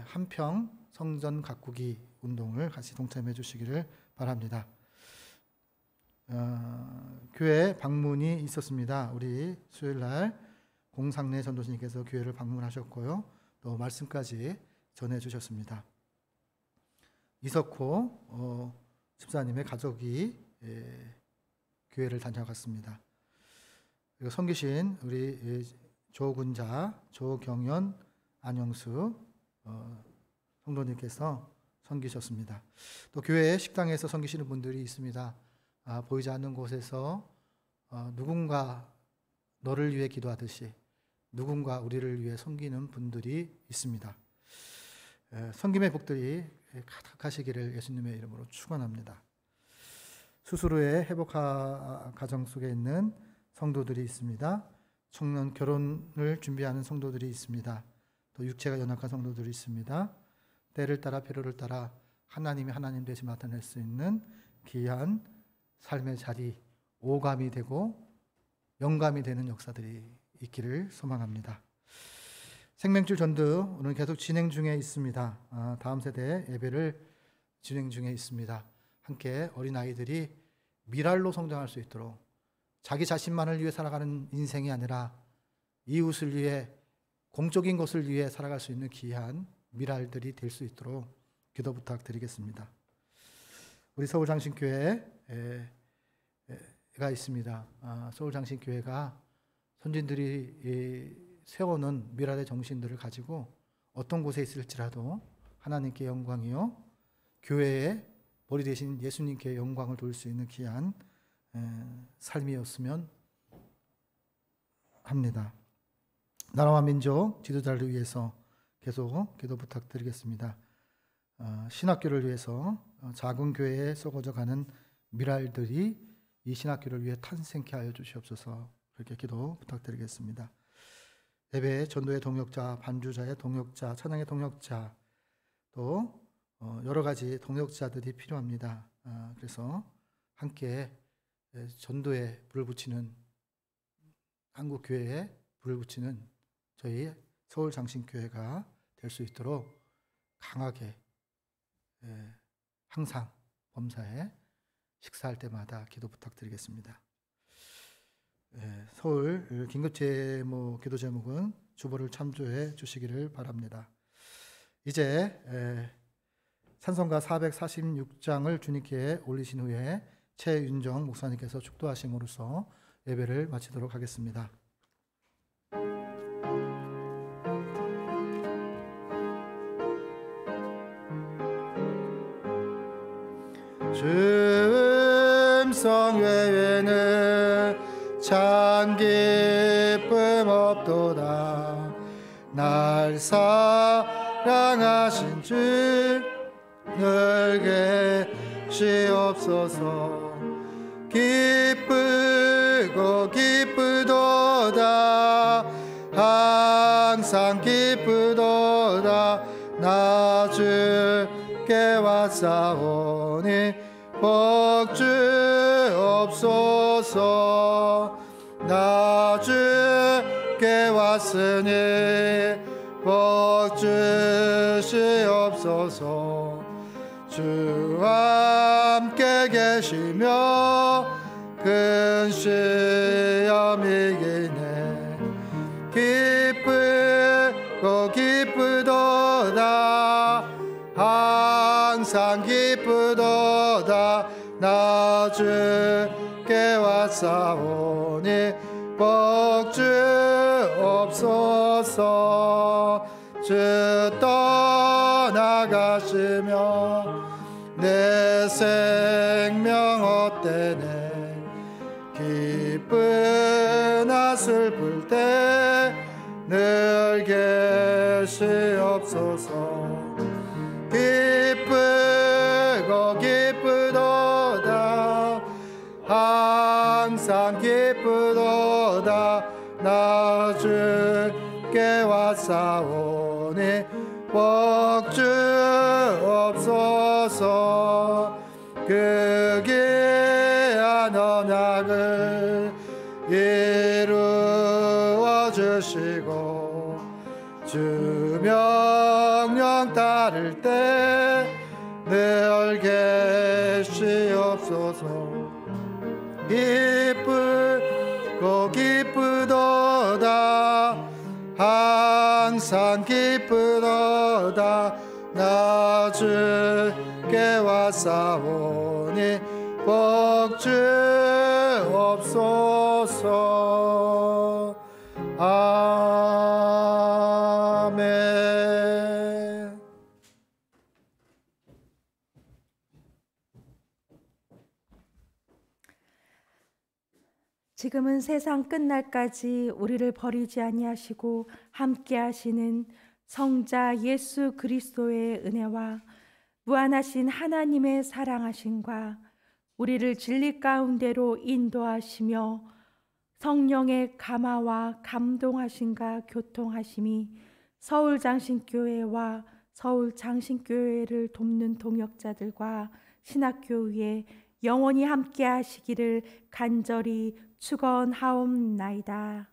한평 성전 가꾸기 운동을 같이 동참해 주시기를 바랍니다. 교회 방문이 있었습니다. 우리 수요일날 공상래 전도사님께서 교회를 방문하셨고요. 또 말씀까지 전해주셨습니다. 이석호 집사님의 가족이 교회를 다녀갔습니다. 그리고 섬기신 우리 조군자, 조경연, 안영수 성도님께서 섬기셨습니다. 또 교회 식당에서 섬기시는 분들이 있습니다. 보이지 않는 곳에서 누군가 너를 위해 기도하듯이 누군가 우리를 위해 섬기는 분들이 있습니다. 섬김의 복들이 가득하시기를 예수님의 이름으로 축원합니다. 수술 후에 회복 과정 속에 있는 성도들이 있습니다. 청년 결혼을 준비하는 성도들이 있습니다. 또 육체가 연약한 성도들이 있습니다. 때를 따라 필요를 따라 하나님이 하나님 되시 나타낼 수 있는 귀한 삶의 자리, 오감이 되고 영감이 되는 역사들이 있기를 소망합니다. 생명줄 전도 오늘 계속 진행 중에 있습니다. 다음 세대 예배를 진행 중에 있습니다. 함께 어린아이들이 미랄로 성장할 수 있도록 자기 자신만을 위해 살아가는 인생이 아니라 이웃을 위해 공적인 것을 위해 살아갈 수 있는 귀한 미랄들이 될 수 있도록 기도 부탁드리겠습니다. 우리 서울장신교회가 있습니다. 서울장신교회가 선진들이 세워놓은 미랄의 정신들을 가지고 어떤 곳에 있을지라도 하나님께 영광이요 교회의 머리 대신 예수님께 영광을 돌릴 수 있는 귀한 삶이었으면 합니다. 나라와 민족 지도자를 위해서 계속 기도 부탁드리겠습니다. 신학교를 위해서 작은 교회에 썩어져 가는 미랄들이 이 신학교를 위해 탄생케 하여 주시옵소서. 그렇게 기도 부탁드리겠습니다. 예배 전도의 동역자, 반주자의 동역자, 찬양의 동역자, 또 여러 가지 동역자들이 필요합니다. 그래서 함께 전도에 불을 붙이는 한국 교회에 불을 붙이는 저희 서울장신교회가 될 수 있도록 강하게 항상 범사에 식사할 때마다 기도 부탁드리겠습니다. 서울 긴급 제목 기도 제목은 주보를 참조해 주시기를 바랍니다. 이제 찬송가 446장을 주님께 올리신 후에 최윤정 목사님께서 축도하심으로써 예배를 마치도록 하겠습니다. 주음성 외에는 참 기쁨 없도다. 날 사랑하신 주 늘 계시옵소서. 기쁘고 기쁘도다. 항상 기쁘도다. 나 주께 왔사오니 복 주옵소서. 나 주께 왔으니 복 주시옵소서. 주와 함께 계시며 큰 시험이 이기네. 기쁘고 기쁘도다. 항상 기쁘도다. 나 주께 왔사오니 복 주옵소서. 주 떠나가시며 내 생명 헛되네. 기쁘나 슬플 때 늘 계시옵소서. 기쁘고 기쁘도다. 항상 기쁘도다. 나 주께 왔사오니 복 주옵소서. 그 귀한 언약을 이루어 주시고 주 명령 따를 때 늘 계시옵소서. 기쁘고 기쁘도다. 항상 기쁘도다. 나 주께 왔사오니 복 주옵소서. 아멘. 지금은 세상 끝날까지 우리를 버리지 아니하시고 함께 하시는 성자 예수 그리스도의 은혜와 무한하신 하나님의 사랑하심과 우리를 진리 가운데로 인도하시며 성령의 감화와 감동하심과 교통하심이 서울장신교회와 서울장신교회를 돕는 동역자들과 신학교에 영원히 함께 하시기를 간절히 축원하옵나이다.